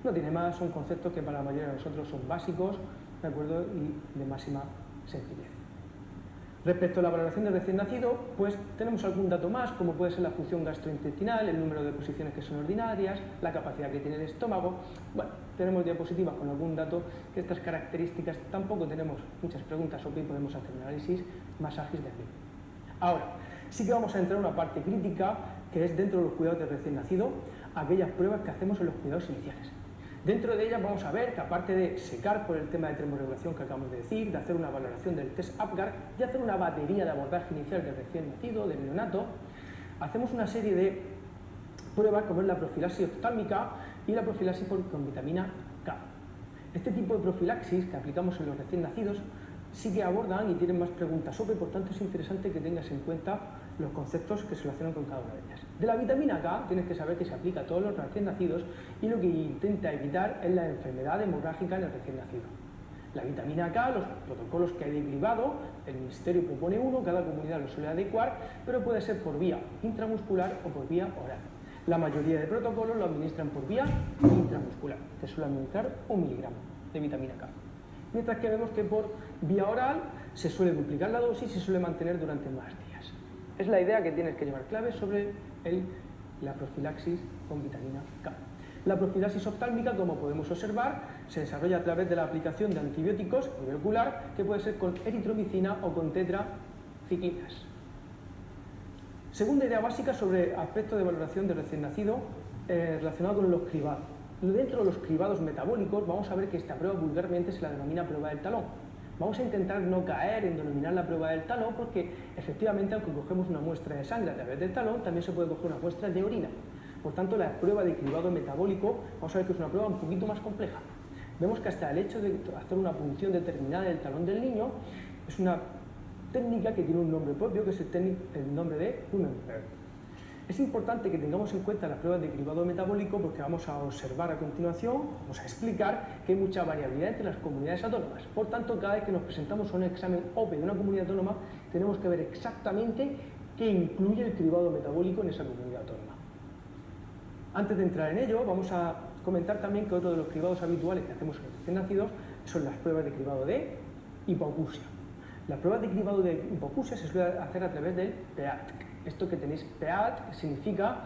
No tiene más, son conceptos que para la mayoría de nosotros son básicos, ¿de acuerdo? Y de máxima sencillez. Respecto a la valoración del recién nacido, pues tenemos algún dato más, como puede ser la función gastrointestinal, el número de posiciones que son ordinarias, la capacidad que tiene el estómago. Bueno, tenemos diapositivas con algún dato que estas características tampoco tenemos muchas preguntas, o bien podemos hacer un análisis más ágil de aquí. Ahora, sí que vamos a entrar en una parte crítica, que es dentro de los cuidados del recién nacido, aquellas pruebas que hacemos en los cuidados iniciales. Dentro de ellas vamos a ver que aparte de secar por el tema de termorregulación que acabamos de decir, de hacer una valoración del test Apgar y hacer una batería de abordaje inicial del recién nacido, del neonato, hacemos una serie de pruebas como es la profilaxis oftálmica y la profilaxis con vitamina K. Este tipo de profilaxis que aplicamos en los recién nacidos sí que abordan y tienen más preguntas sobre, por tanto es interesante que tengas en cuenta los conceptos que se relacionan con cada una de ellas. De la vitamina K tienes que saber que se aplica a todos los recién nacidos y lo que intenta evitar es la enfermedad hemorrágica en el recién nacido. La vitamina K, los protocolos que hay de cribado, el Ministerio propone uno, cada comunidad lo suele adecuar, pero puede ser por vía intramuscular o por vía oral. La mayoría de protocolos lo administran por vía intramuscular, te suele administrar 1 miligramo de vitamina K. Mientras que vemos que por vía oral se suele duplicar la dosis y se suele mantener durante más días. Es la idea que tienes que llevar clave sobre la profilaxis con vitamina K. La profilaxis oftálmica, como podemos observar, se desarrolla a través de la aplicación de antibióticos a nivel ocular, que puede ser con eritromicina o con tetraciclinas. Segunda idea básica sobre aspectos de valoración del recién nacido relacionado con los cribados. Dentro de los cribados metabólicos vamos a ver que esta prueba vulgarmente se la denomina prueba del talón. Vamos a intentar no caer en denominar la prueba del talón porque efectivamente aunque cogemos una muestra de sangre a través del talón, también se puede coger una muestra de orina. Por tanto, la prueba de cribado metabólico vamos a ver que es una prueba un poquito más compleja. Vemos que hasta el hecho de hacer una punción determinada del talón del niño es una técnica que tiene un nombre propio, que es el nombre de Hunenberg. Es importante que tengamos en cuenta las pruebas de cribado metabólico porque vamos a observar a continuación, vamos a explicar que hay mucha variabilidad entre las comunidades autónomas. Por tanto, cada vez que nos presentamos a un examen OPE de una comunidad autónoma, tenemos que ver exactamente qué incluye el cribado metabólico en esa comunidad autónoma. Antes de entrar en ello, vamos a comentar también que otro de los cribados habituales que hacemos en los recién nacidos son las pruebas de cribado de hipoacusia. Las pruebas de cribado de hipoacusia se suelen hacer a través del PEAT. Esto que tenéis PEAT significa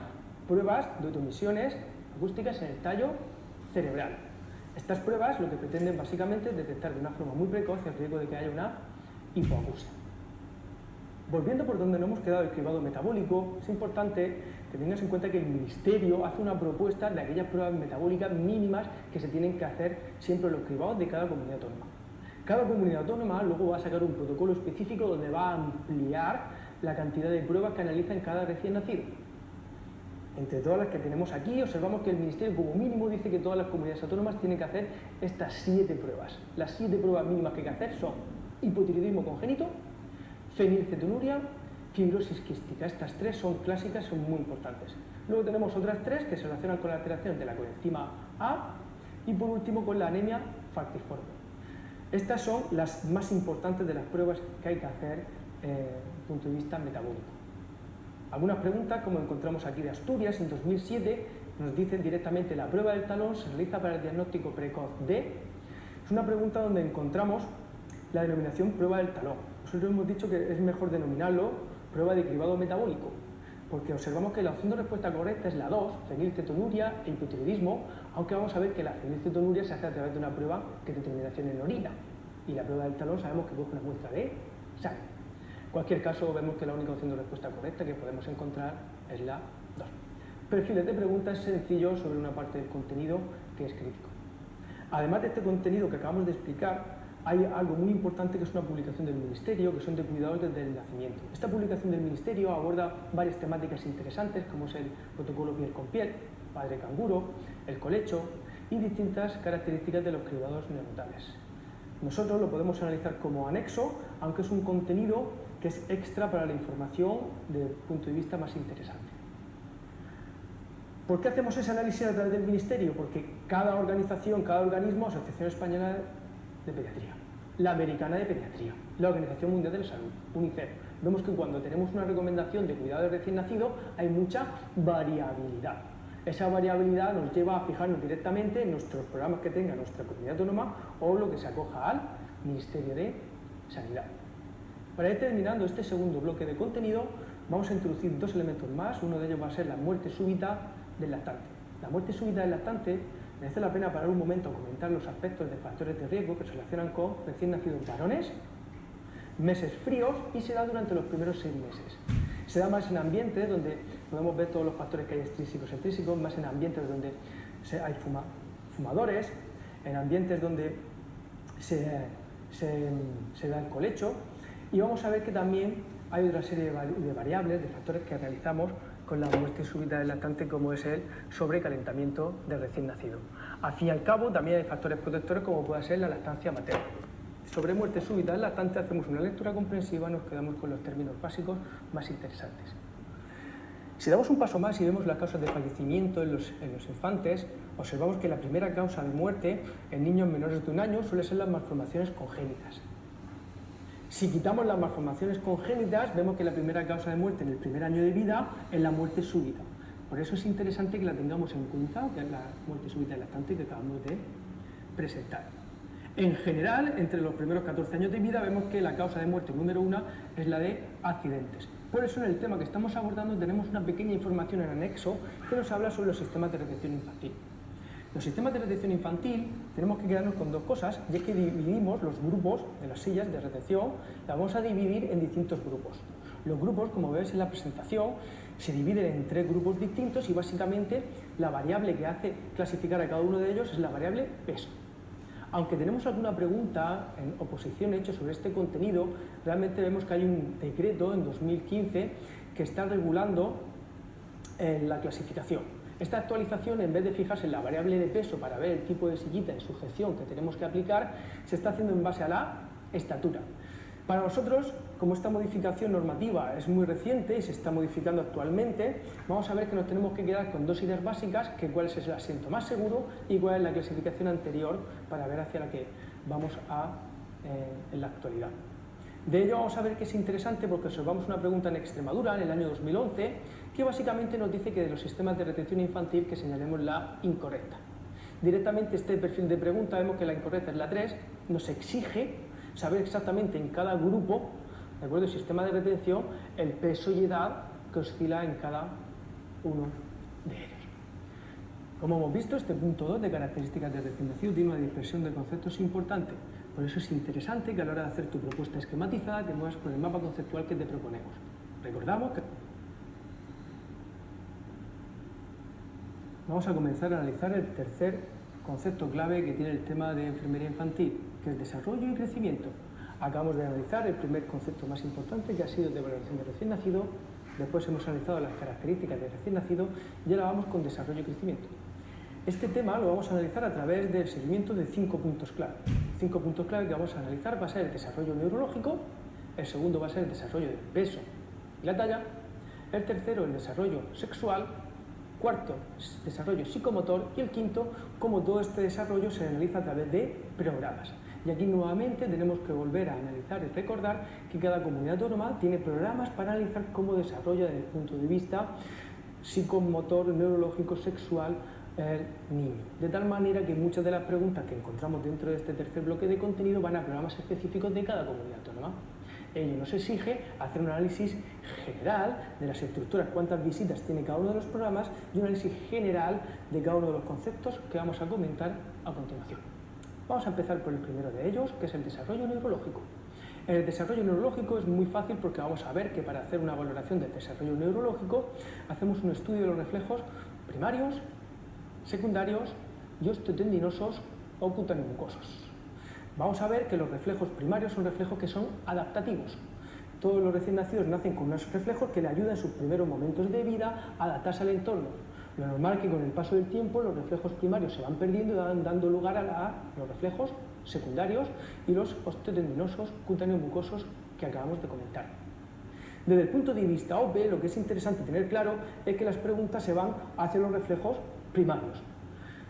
pruebas de autoemisiones acústicas en el tallo cerebral. Estas pruebas lo que pretenden básicamente es detectar de una forma muy precoz el riesgo de que haya una hipoacusia. Volviendo por donde nos hemos quedado el cribado metabólico, es importante que tengas en cuenta que el Ministerio hace una propuesta de aquellas pruebas metabólicas mínimas que se tienen que hacer siempre en los cribados de cada comunidad autónoma. Cada comunidad autónoma luego va a sacar un protocolo específico donde va a ampliar la cantidad de pruebas que analiza en cada recién nacido. Entre todas las que tenemos aquí, observamos que el Ministerio como mínimo dice que todas las comunidades autónomas tienen que hacer estas 7 pruebas. Las 7 pruebas mínimas que hay que hacer son hipotiroidismo congénito, fenilcetonuria, fibrosis quística. Estas 3 son clásicas, son muy importantes. Luego tenemos otras 3 que se relacionan con la alteración de la coenzima A y por último con la anemia falciforme. Estas son las más importantes de las pruebas que hay que hacer desde el punto de vista metabólico. Algunas preguntas, como encontramos aquí de Asturias, en 2007, nos dicen directamente la prueba del talón se realiza para el diagnóstico precoz de... Es una pregunta donde encontramos la denominación prueba del talón. Nosotros hemos dicho que es mejor denominarlo prueba de cribado metabólico, porque observamos que la opción de respuesta correcta es la 2, fenilcetonuria e hipotiroidismo, aunque vamos a ver que la fenilcetonuria se hace a través de una prueba que es determinación en orina, y la prueba del talón sabemos que coge una muestra de sangre. En cualquier caso, vemos que la única opción de respuesta correcta que podemos encontrar es la 2. Perfiles de preguntas sencillos sobre una parte del contenido que es crítico. Además de este contenido que acabamos de explicar, hay algo muy importante que es una publicación del Ministerio, que son de cuidados desde el nacimiento. Esta publicación del Ministerio aborda varias temáticas interesantes, como es el protocolo piel con piel, padre canguro, el colecho y distintas características de los cribados neonatales. Nosotros lo podemos analizar como anexo, aunque es un contenido que es extra para la información desde el punto de vista más interesante. ¿Por qué hacemos ese análisis a través del Ministerio? Porque cada organización, cada organismo, Asociación Española de Pediatría, la Americana de Pediatría, la Organización Mundial de la Salud, UNICEF, vemos que cuando tenemos una recomendación de cuidado del recién nacido hay mucha variabilidad. Esa variabilidad nos lleva a fijarnos directamente en nuestros programas que tenga nuestra comunidad autónoma o lo que se acoja al Ministerio de Sanidad. Para ir terminando este segundo bloque de contenido, vamos a introducir dos elementos más. Uno de ellos va a ser la muerte súbita del lactante. La muerte súbita del lactante merece la pena parar un momento a comentar los aspectos de factores de riesgo que se relacionan con recién nacidos varones, meses fríos y se da durante los primeros 6 meses. Se da más en ambientes donde podemos ver todos los factores que hay extrínsecos y intrínsecos, más en ambientes donde hay fumadores, en ambientes donde se da el colecho, y vamos a ver que también hay otra serie de variables, de factores que realizamos con la muerte súbita del lactante, como es el sobrecalentamiento del recién nacido. Al fin y al cabo, también hay factores protectores como puede ser la lactancia materna. Sobre muerte súbita del lactante hacemos una lectura comprensiva, nos quedamos con los términos básicos más interesantes. Si damos un paso más y vemos las causas de fallecimiento en los infantes, observamos que la primera causa de muerte en niños menores de 1 año suele ser las malformaciones congénitas. Si quitamos las malformaciones congénitas, vemos que la primera causa de muerte en el primer año de vida es la muerte súbita. Por eso es interesante que la tengamos en cuenta, que es la muerte súbita del lactante que acabamos de presentar. En general, entre los primeros 14 años de vida, vemos que la causa de muerte número 1 es la de accidentes. Por eso en el tema que estamos abordando tenemos una pequeña información en anexo que nos habla sobre los sistemas de retención infantil. Los sistemas de retención infantil tenemos que quedarnos con dos cosas, y es que dividimos los grupos de las sillas de retención, las vamos a dividir en distintos grupos. Los grupos, como veis en la presentación, se dividen en 3 grupos distintos y básicamente la variable que hace clasificar a cada uno de ellos es la variable peso. Aunque tenemos alguna pregunta en oposición hecha sobre este contenido, realmente vemos que hay un decreto en 2015 que está regulando la clasificación. Esta actualización, en vez de fijarse en la variable de peso para ver el tipo de sillita de sujeción que tenemos que aplicar, se está haciendo en base a la estatura. Para nosotros, como esta modificación normativa es muy reciente y se está modificando actualmente, vamos a ver que nos tenemos que quedar con 2 ideas básicas, que cuál es el asiento más seguro y cuál es la clasificación anterior para ver hacia la que vamos en la actualidad. De ello vamos a ver que es interesante porque observamos una pregunta en Extremadura en el año 2011 que básicamente nos dice que de los sistemas de retención infantil que señalemos la incorrecta. Directamente este perfil de pregunta vemos que la incorrecta es la 3, nos exige saber exactamente en cada grupo, de acuerdo, el sistema de retención, el peso y edad que oscila en cada uno de ellos. Como hemos visto, este punto 2 de características de recién nacido tiene una dispersión de conceptos importante. Por eso es interesante que a la hora de hacer tu propuesta esquematizada te muevas con el mapa conceptual que te proponemos. Recordamos que vamos a comenzar a analizar el tercer concepto clave que tiene el tema de enfermería infantil, que es desarrollo y crecimiento. Acabamos de analizar el primer concepto más importante, que ha sido el de valoración de recién nacido. Después hemos analizado las características del recién nacido y ahora vamos con desarrollo y crecimiento. Este tema lo vamos a analizar a través del seguimiento de 5 puntos clave. 5 puntos clave que vamos a analizar va a ser el desarrollo neurológico, el segundo va a ser el desarrollo del peso y la talla, el tercero el desarrollo sexual, cuarto desarrollo psicomotor y el quinto, como todo este desarrollo se analiza a través de programas. Y aquí nuevamente tenemos que volver a analizar y recordar que cada comunidad autónoma tiene programas para analizar cómo desarrolla desde el punto de vista psicomotor, neurológico, sexual, el niño. De tal manera que muchas de las preguntas que encontramos dentro de este tercer bloque de contenido van a programas específicos de cada comunidad autónoma. Ello nos exige hacer un análisis general de las estructuras, cuántas visitas tiene cada uno de los programas y un análisis general de cada uno de los conceptos que vamos a comentar a continuación. Vamos a empezar por el primero de ellos, que es el desarrollo neurológico. El desarrollo neurológico es muy fácil porque vamos a ver que para hacer una valoración del desarrollo neurológico hacemos un estudio de los reflejos primarios, secundarios y osteotendinosos o cutáneo-mucosos. Vamos a ver que los reflejos primarios son reflejos que son adaptativos. Todos los recién nacidos nacen con unos reflejos que le ayudan en sus primeros momentos de vida a adaptarse al entorno. Lo normal es que con el paso del tiempo los reflejos primarios se van perdiendo y van dando lugar a los reflejos secundarios y los osteotendinosos, cutáneo-mucosos que acabamos de comentar. Desde el punto de vista OP, lo que es interesante tener claro es que las preguntas se van hacia los reflejos primarios.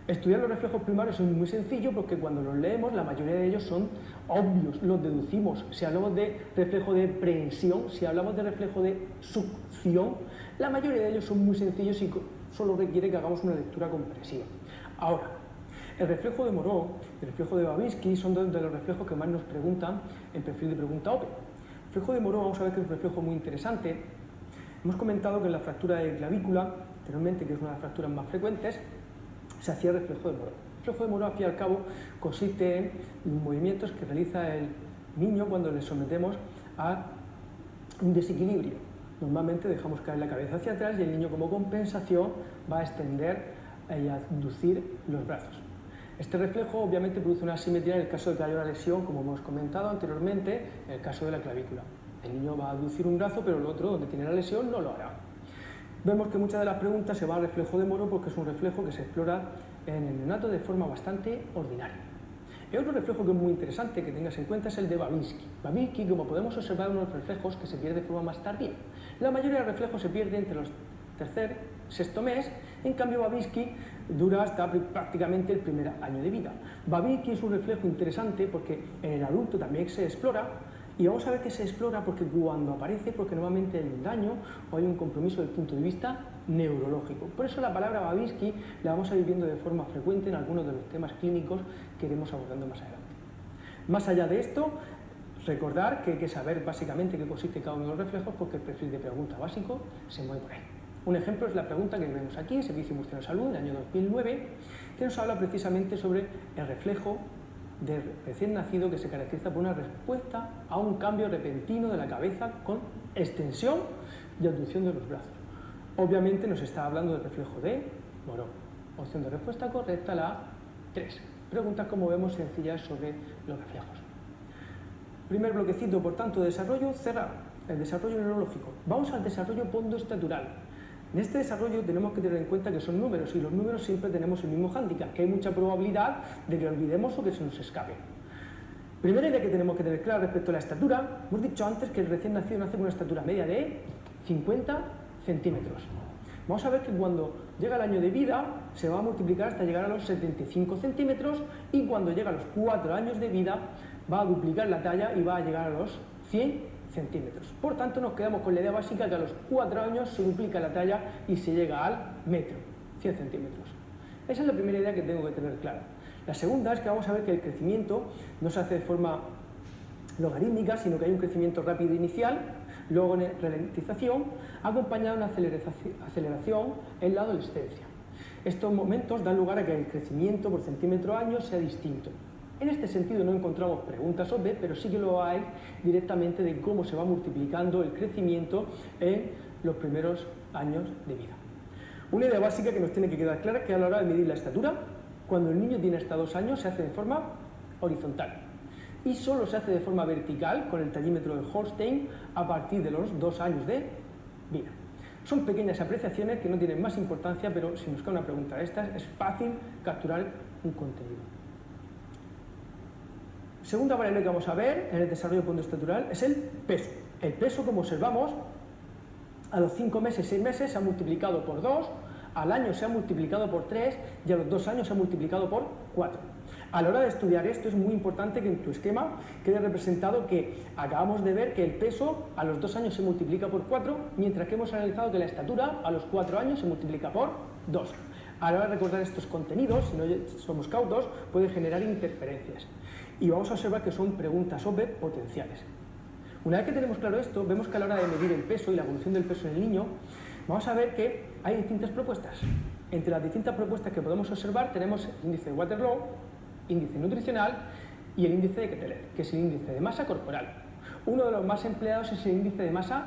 Estudiar los reflejos primarios es muy sencillo porque cuando los leemos la mayoría de ellos son obvios, los deducimos. Si hablamos de reflejo de prehensión, si hablamos de reflejo de succión, la mayoría de ellos son muy sencillos y solo requiere que hagamos una lectura comprensiva. Ahora, el reflejo de Moreau y el reflejo de Babinski son dos de los reflejos que más nos preguntan en perfil de pregunta OPE. El reflejo de Moreau vamos a ver que es un reflejo muy interesante. Hemos comentado que en la fractura de clavícula, anteriormente, que es una de las fracturas más frecuentes, se hacía el reflejo de Moreau. El reflejo de Moreau, al fin y al cabo, consiste en los movimientos que realiza el niño cuando le sometemos a un desequilibrio. Normalmente dejamos caer la cabeza hacia atrás y el niño, como compensación, va a extender y a abducir los brazos. Este reflejo obviamente produce una asimetría en el caso de que haya una lesión, como hemos comentado anteriormente, en el caso de la clavícula. El niño va a abducir un brazo, pero el otro, donde tiene la lesión, no lo hará. Vemos que muchas de las preguntas se van al reflejo de Moreau porque es un reflejo que se explora en el neonato de forma bastante ordinaria. Y otro reflejo que es muy interesante que tengas en cuenta es el de Babinski. Babinski, como podemos observar, unos reflejos que se pierden de forma más tardía. La mayoría de los reflejos se pierden entre los tercer, sexto mes, en cambio Babinski dura hasta prácticamente el primer año de vida. Babinski es un reflejo interesante porque en el adulto también se explora, y vamos a ver que se explora porque cuando aparece, porque normalmente hay un daño o hay un compromiso desde el punto de vista neurológico. Por eso la palabra Babinski la vamos a ir viendo de forma frecuente en algunos de los temas clínicos que iremos abordando más adelante. Más allá de esto, recordar que hay que saber básicamente qué consiste cada uno de los reflejos porque el perfil de pregunta básico se mueve por ahí. Un ejemplo es la pregunta que vemos aquí, en Servicio Murciano de Salud, en el año 2009, que nos habla precisamente sobre el reflejo de recién nacido que se caracteriza por una respuesta a un cambio repentino de la cabeza con extensión y abducción de los brazos. Obviamente nos está hablando del reflejo de Moreau. Opción de respuesta correcta, la 3. Preguntas, como vemos, sencillas sobre los reflejos. Primer bloquecito, por tanto, de desarrollo cerrado, el desarrollo neurológico. Vamos al desarrollo pondoestatural. En este desarrollo tenemos que tener en cuenta que son números y los números siempre tenemos el mismo hándicap, que hay mucha probabilidad de que olvidemos o que se nos escape. Primera idea que tenemos que tener clara respecto a la estatura, hemos dicho antes que el recién nacido nace con una estatura media de 50 centímetros. Vamos a ver que cuando llega el año de vida se va a multiplicar hasta llegar a los 75 centímetros y cuando llega a los 4 años de vida va a duplicar la talla y va a llegar a los 100 centímetros. Por tanto, nos quedamos con la idea básica que a los 4 años se duplica la talla y se llega al metro, 100 centímetros. Esa es la primera idea que tengo que tener clara. La segunda es que vamos a ver que el crecimiento no se hace de forma logarítmica, sino que hay un crecimiento rápido inicial, luego una ralentización, acompañado de una aceleración en la adolescencia. Estos momentos dan lugar a que el crecimiento por centímetro año sea distinto. En este sentido no encontramos preguntas OB, pero sí que lo hay directamente de cómo se va multiplicando el crecimiento en los primeros años de vida. Una idea básica que nos tiene que quedar clara es que a la hora de medir la estatura, cuando el niño tiene hasta 2 años se hace de forma horizontal y solo se hace de forma vertical con el tallímetro de Holstein a partir de los 2 años de vida. Son pequeñas apreciaciones que no tienen más importancia, pero si nos cae una pregunta de estas es fácil capturar un contenido. Segunda variable que vamos a ver en el desarrollo pondoestatural es el peso. El peso, como observamos, a los 5 meses, 6 meses se ha multiplicado por 2, al año se ha multiplicado por 3 y a los 2 años se ha multiplicado por 4. A la hora de estudiar esto es muy importante que en tu esquema quede representado que acabamos de ver que el peso a los 2 años se multiplica por 4, mientras que hemos analizado que la estatura a los 4 años se multiplica por 2. A la hora de recordar estos contenidos, si no somos cautos, puede generar interferencias. Y vamos a observar que son preguntas OB potenciales. Una vez que tenemos claro esto, vemos que a la hora de medir el peso y la evolución del peso en el niño, vamos a ver que hay distintas propuestas. Entre las distintas propuestas que podemos observar tenemos el índice de Waterloo, índice nutricional y el índice de Ketteler, que es el índice de masa corporal. Uno de los más empleados es el índice de masa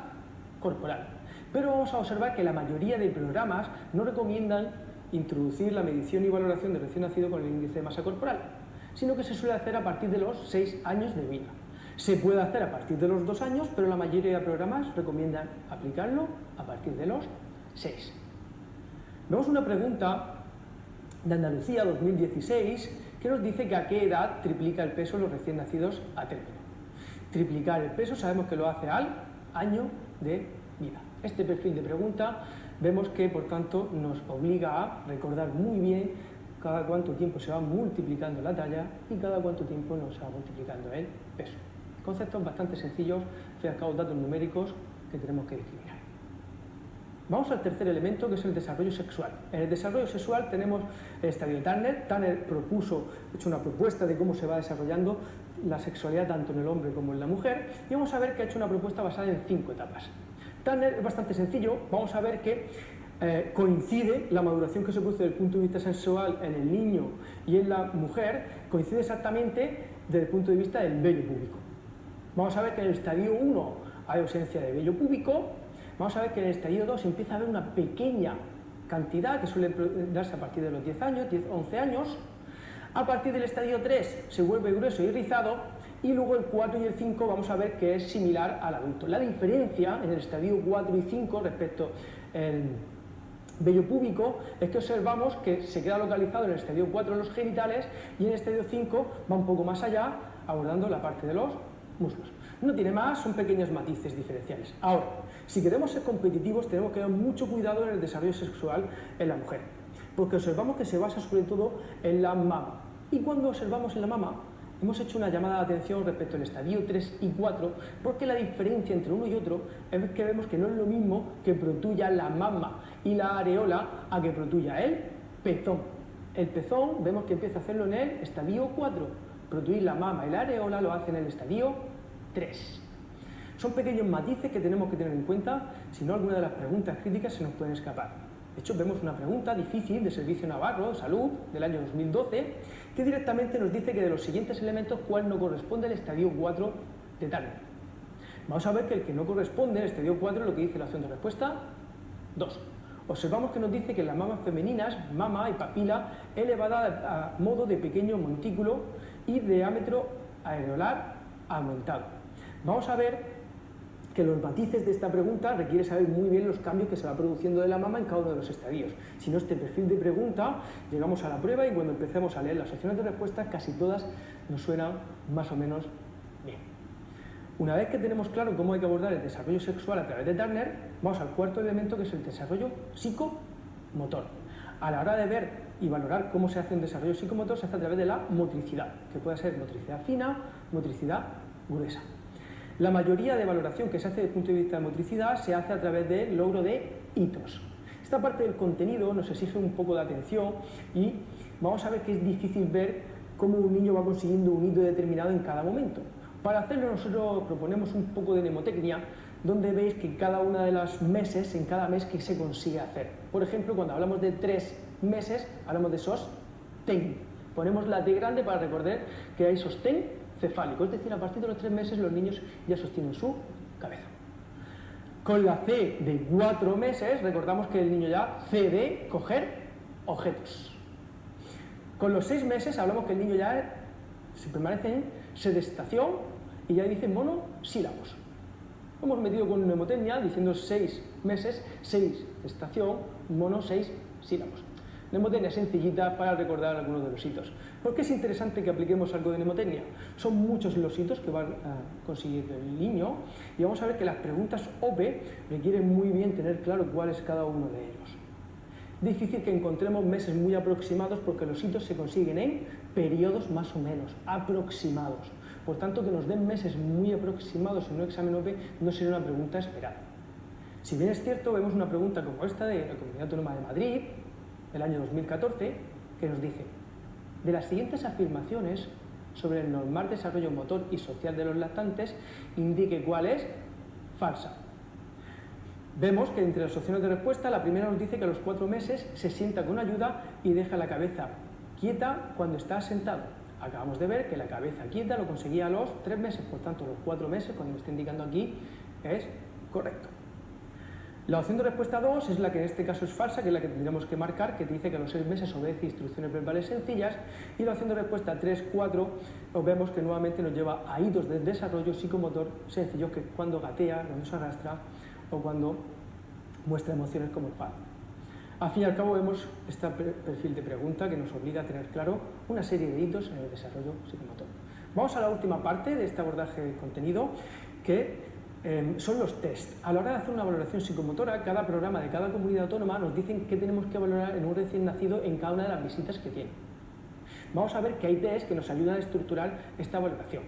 corporal. Pero vamos a observar que la mayoría de programas no recomiendan introducir la medición y valoración del recién nacido con el índice de masa corporal, sino que se suele hacer a partir de los 6 años de vida. Se puede hacer a partir de los 2 años, pero la mayoría de programas recomiendan aplicarlo a partir de los 6. Vemos una pregunta de Andalucía 2016 que nos dice que a qué edad triplica el peso los recién nacidos a término. Triplicar el peso sabemos que lo hace al año de vida. Este perfil de pregunta vemos que, por tanto, nos obliga a recordar muy bien cada cuánto tiempo se va multiplicando la talla y cada cuánto tiempo nos va multiplicando el peso. Conceptos bastante sencillos, al fin y al cabo datos numéricos que tenemos que discriminar. Vamos al tercer elemento, que es el desarrollo sexual. En el desarrollo sexual tenemos el estadio de Turner. Turner ha hecho una propuesta de cómo se va desarrollando la sexualidad tanto en el hombre como en la mujer, y vamos a ver que ha hecho una propuesta basada en 5 etapas. Turner es bastante sencillo, vamos a ver que coincide la maduración que se produce desde el punto de vista sexual en el niño y en la mujer, coincide exactamente desde el punto de vista del vello púbico. Vamos a ver que en el estadio 1 hay ausencia de vello púbico, vamos a ver que en el estadio 2 empieza a haber una pequeña cantidad que suele darse a partir de los 10 años, 11 años, a partir del estadio 3 se vuelve grueso y rizado, y luego el 4 y el 5 vamos a ver que es similar al adulto. La diferencia en el estadio 4 y 5 respecto al vello púbico es que observamos que se queda localizado en el estadio 4 los genitales y en el estadio 5 va un poco más allá, abordando la parte de los muslos. No tiene más, son pequeños matices diferenciales. Ahora, si queremos ser competitivos tenemos que tener mucho cuidado en el desarrollo sexual en la mujer, porque observamos que se basa sobre todo en la mama. Y cuando observamos en la mama, hemos hecho una llamada de atención respecto al estadio 3 y 4, porque la diferencia entre uno y otro es que vemos que no es lo mismo que protuya la mama y la areola a que protuya el pezón. El pezón vemos que empieza a hacerlo en el estadio 4, protuir la mama y la areola lo hace en el estadio 3. Son pequeños matices que tenemos que tener en cuenta, si no alguna de las preguntas críticas se nos pueden escapar. De hecho, vemos una pregunta difícil de Servicio Navarro de Salud del año 2012 que directamente nos dice que de los siguientes elementos, ¿cuál no corresponde al estadio 4 de Turner? Vamos a ver que el que no corresponde al estadio 4 es lo que dice la opción de respuesta 2. Observamos que nos dice que en las mamas femeninas, mama y papila elevada a modo de pequeño montículo y diámetro areolar aumentado. Vamos a ver que los matices de esta pregunta requiere saber muy bien los cambios que se va produciendo de la mama en cada uno de los estadios. Si no, este perfil de pregunta, llegamos a la prueba y cuando empecemos a leer las opciones de respuesta, casi todas nos suenan más o menos bien. Una vez que tenemos claro cómo hay que abordar el desarrollo sexual a través de Turner, vamos al cuarto elemento, que es el desarrollo psicomotor. A la hora de ver y valorar cómo se hace un desarrollo psicomotor, se hace a través de la motricidad, que puede ser motricidad fina, motricidad gruesa. La mayoría de valoración que se hace desde el punto de vista de motricidad se hace a través del logro de hitos. Esta parte del contenido nos exige un poco de atención y vamos a ver que es difícil ver cómo un niño va consiguiendo un hito determinado en cada momento. Para hacerlo nosotros proponemos un poco de mnemotecnia, donde veis que cada uno de los meses, en cada mes, que se consigue hacer. Por ejemplo, cuando hablamos de 3 meses, hablamos de sostén. Ponemos la T grande para recordar que hay sostén cefálico, es decir, a partir de los 3 meses los niños ya sostienen su cabeza. Con la C de 4 meses recordamos que el niño ya C de coger objetos. Con los 6 meses hablamos que el niño ya se permanece en sedestación y ya dice monosílabos. Hemos metido con mnemotecnia diciendo 6 meses, 6 estación, mono 6 sílabos. Mnemotecnia sencillita para recordar algunos de los hitos. ¿Por qué es interesante que apliquemos algo de mnemotecnia? Son muchos los hitos que va a conseguir el niño y vamos a ver que las preguntas OPE requieren muy bien tener claro cuál es cada uno de ellos. Difícil que encontremos meses muy aproximados porque los hitos se consiguen en periodos más o menos aproximados. Por tanto, que nos den meses muy aproximados en un examen OPE no sería una pregunta esperada. Si bien es cierto, vemos una pregunta como esta de la Comunidad Autónoma de Madrid, del año 2014, que nos dice: de las siguientes afirmaciones, sobre el normal desarrollo motor y social de los lactantes indique cuál es falsa. Vemos que entre las opciones de respuesta, la primera nos dice que a los 4 meses se sienta con ayuda y deja la cabeza quieta cuando está sentado. Acabamos de ver que la cabeza quieta lo conseguía a los 3 meses, por tanto los 4 meses, cuando me está indicando aquí, es correcto. La opción de respuesta 2 es la que en este caso es falsa, que es la que tendríamos que marcar, que te dice que a los 6 meses obedece instrucciones verbales sencillas, y la opción de respuesta 3, 4, vemos que nuevamente nos lleva a hitos de desarrollo psicomotor sencillos, que es cuando gatea, cuando se arrastra o cuando muestra emociones como el enfado. Al fin y al cabo vemos este perfil de pregunta que nos obliga a tener claro una serie de hitos en el desarrollo psicomotor. Vamos a la última parte de este abordaje de contenido, que son los test. A la hora de hacer una valoración psicomotora, cada programa de cada comunidad autónoma nos dicen qué tenemos que valorar en un recién nacido en cada una de las visitas que tiene. Vamos a ver que hay test que nos ayudan a estructurar esta valoración.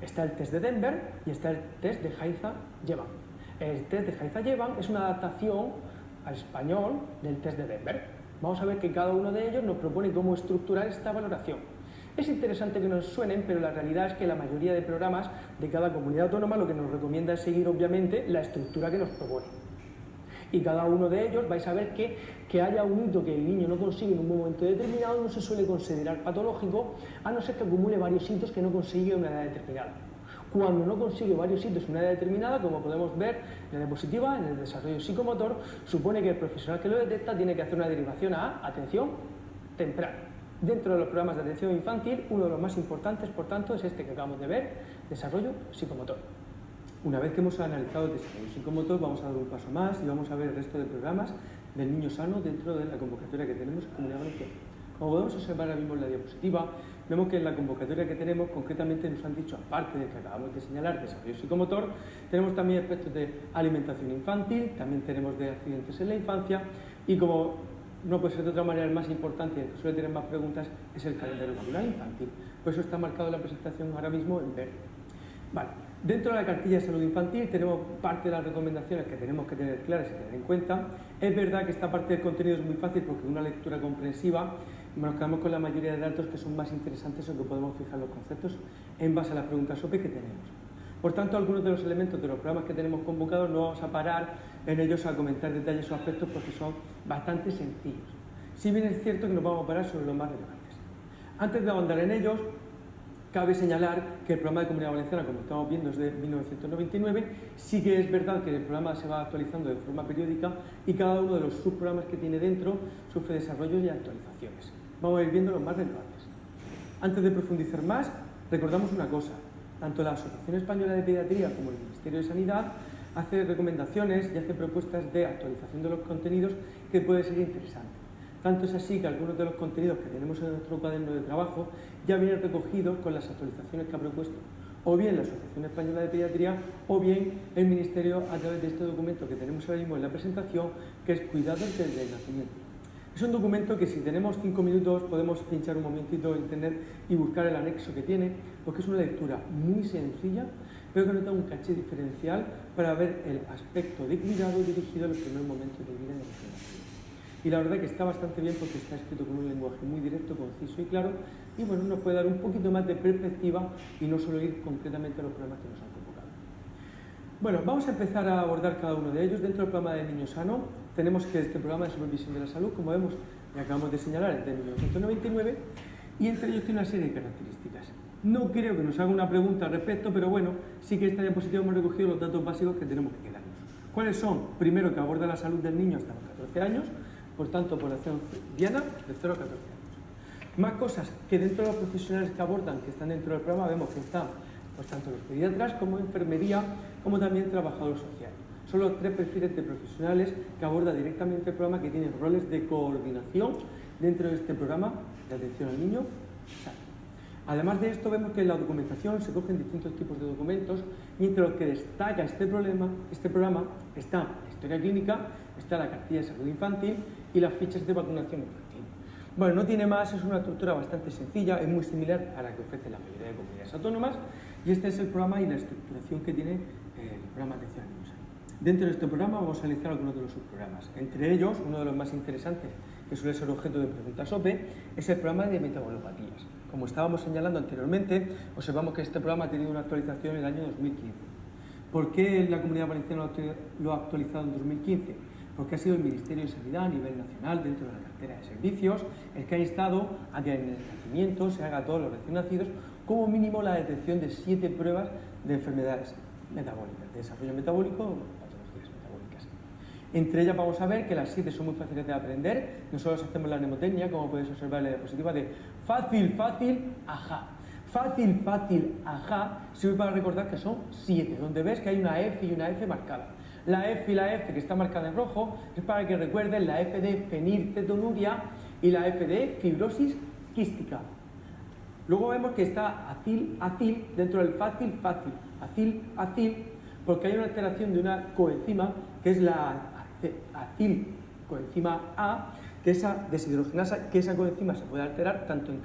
Está el test de Denver y está el test de Haifa-Yevan. El test de Haifa-Yevan es una adaptación al español del test de Denver. Vamos a ver que cada uno de ellos nos propone cómo estructurar esta valoración. Es interesante que nos suenen, pero la realidad es que la mayoría de programas de cada comunidad autónoma lo que nos recomienda es seguir, obviamente, la estructura que nos propone. Y cada uno de ellos vais a ver que haya un hito que el niño no consigue en un momento determinado no se suele considerar patológico, a no ser que acumule varios hitos que no consigue en una edad determinada. Cuando no consigue varios hitos en una edad determinada, como podemos ver en la diapositiva, en el desarrollo psicomotor, supone que el profesional que lo detecta tiene que hacer una derivación a atención temprana. Dentro de los programas de atención infantil, uno de los más importantes, por tanto, es este que acabamos de ver, desarrollo psicomotor. Una vez que hemos analizado el desarrollo psicomotor, vamos a dar un paso más y vamos a ver el resto de programas del niño sano dentro de la convocatoria que tenemos en Comunidad Valenciana. Como podemos observar ahora mismo en la diapositiva, vemos que en la convocatoria que tenemos, concretamente nos han dicho, aparte de que acabamos de señalar desarrollo psicomotor, tenemos también aspectos de alimentación infantil, también tenemos de accidentes en la infancia, y como no puede ser de otra manera, el más importante y el que suele tener más preguntas es el calendario curricular infantil. Por eso está marcado en la presentación ahora mismo en verde. Vale. Dentro de la cartilla de salud infantil tenemos parte de las recomendaciones que tenemos que tener claras y tener en cuenta. Es verdad que esta parte del contenido es muy fácil porque es una lectura comprensiva y nos quedamos con la mayoría de datos que son más interesantes o que podemos fijar los conceptos en base a las preguntas OPE que tenemos. Por tanto, algunos de los elementos de los programas que tenemos convocados no vamos a parar en ellos a comentar detalles o aspectos porque son bastante sencillos. Si bien es cierto que nos vamos a parar sobre los más relevantes. Antes de ahondar en ellos, cabe señalar que el programa de Comunidad Valenciana, como estamos viendo, es de 1999. Sí que es verdad que el programa se va actualizando de forma periódica y cada uno de los subprogramas que tiene dentro sufre desarrollos y actualizaciones. Vamos a ir viendo los más relevantes. Antes de profundizar más, recordamos una cosa. Tanto la Asociación Española de Pediatría como el Ministerio de Sanidad hace recomendaciones y hace propuestas de actualización de los contenidos que puede ser interesante. Tanto es así que algunos de los contenidos que tenemos en nuestro cuaderno de trabajo ya vienen recogidos con las actualizaciones que ha propuesto o bien la Asociación Española de Pediatría o bien el Ministerio a través de este documento que tenemos ahora mismo en la presentación, que es Cuidados desde el nacimiento. Es un documento que si tenemos 5 minutos podemos pinchar un momentito en internet y buscar el anexo que tiene, porque es una lectura muy sencilla, pero que nos da un caché diferencial para ver el aspecto de cuidado dirigido a los primeros momentos de vida en el nacimiento. Y la verdad que está bastante bien porque está escrito con un lenguaje muy directo, conciso y claro, y bueno, nos puede dar un poquito más de perspectiva y no solo ir concretamente a los programas que nos han convocado. Bueno, vamos a empezar a abordar cada uno de ellos. Dentro del programa de Niño Sano tenemos que este programa de supervisión de la salud, como vemos y acabamos de señalar, es de 1999 y entre ellos tiene una serie de características. No creo que nos haga una pregunta al respecto, pero bueno, sí que en esta diapositiva hemos recogido los datos básicos que tenemos que quedarnos. ¿Cuáles son? Primero, que aborda la salud del niño hasta los 14 años, por tanto, población diana de 0 a 14 años. Más cosas que dentro de los profesionales que abordan, que están dentro del programa, vemos que están pues, tanto los pediatras como enfermería, como también trabajador social. Son los 3 perfiles de profesionales que aborda directamente el programa, que tienen roles de coordinación dentro de este programa de atención al niño. Además de esto, vemos que en la documentación se cogen distintos tipos de documentos y entre los que destaca este programa está la historia clínica, está la cartilla de salud infantil y las fichas de vacunación infantil. Bueno, no tiene más, es una estructura bastante sencilla, es muy similar a la que ofrece la mayoría de comunidades autónomas y este es el programa y la estructuración que tiene el programa de atención al niño. Dentro de este programa vamos a analizar algunos de los subprogramas. Entre ellos, uno de los más interesantes, que suele ser objeto de preguntas OPE, es el programa de metabolopatías. como estábamos señalando anteriormente, observamos que este programa ha tenido una actualización en el año 2015. ¿Por qué la Comunidad Valenciana lo ha actualizado en 2015? Porque ha sido el Ministerio de Sanidad a nivel nacional, dentro de la cartera de servicios, el que ha instado a que en el nacimiento se haga a todos los recién nacidos como mínimo la detección de 7 pruebas de enfermedades metabólicas, de desarrollo metabólico o patologías metabólicas. Entre ellas vamos a ver que las 7 son muy fáciles de aprender. Nosotros hacemos la mnemotecnia, como podéis observar en la diapositiva, de fácil, fácil, ajá. Fácil, fácil, ajá, sirve para recordar que son 7, donde ves que hay una F y una F marcada. La F y la F que está marcada en rojo es para que recuerden la F de fenilcetonuria y la F de fibrosis quística. Luego vemos que está acil, acil dentro del fácil, fácil, acil, acil, porque hay una alteración de una coenzima que es la acil coenzima A, que esa deshidrogenasa, que esa coenzima se puede alterar tanto en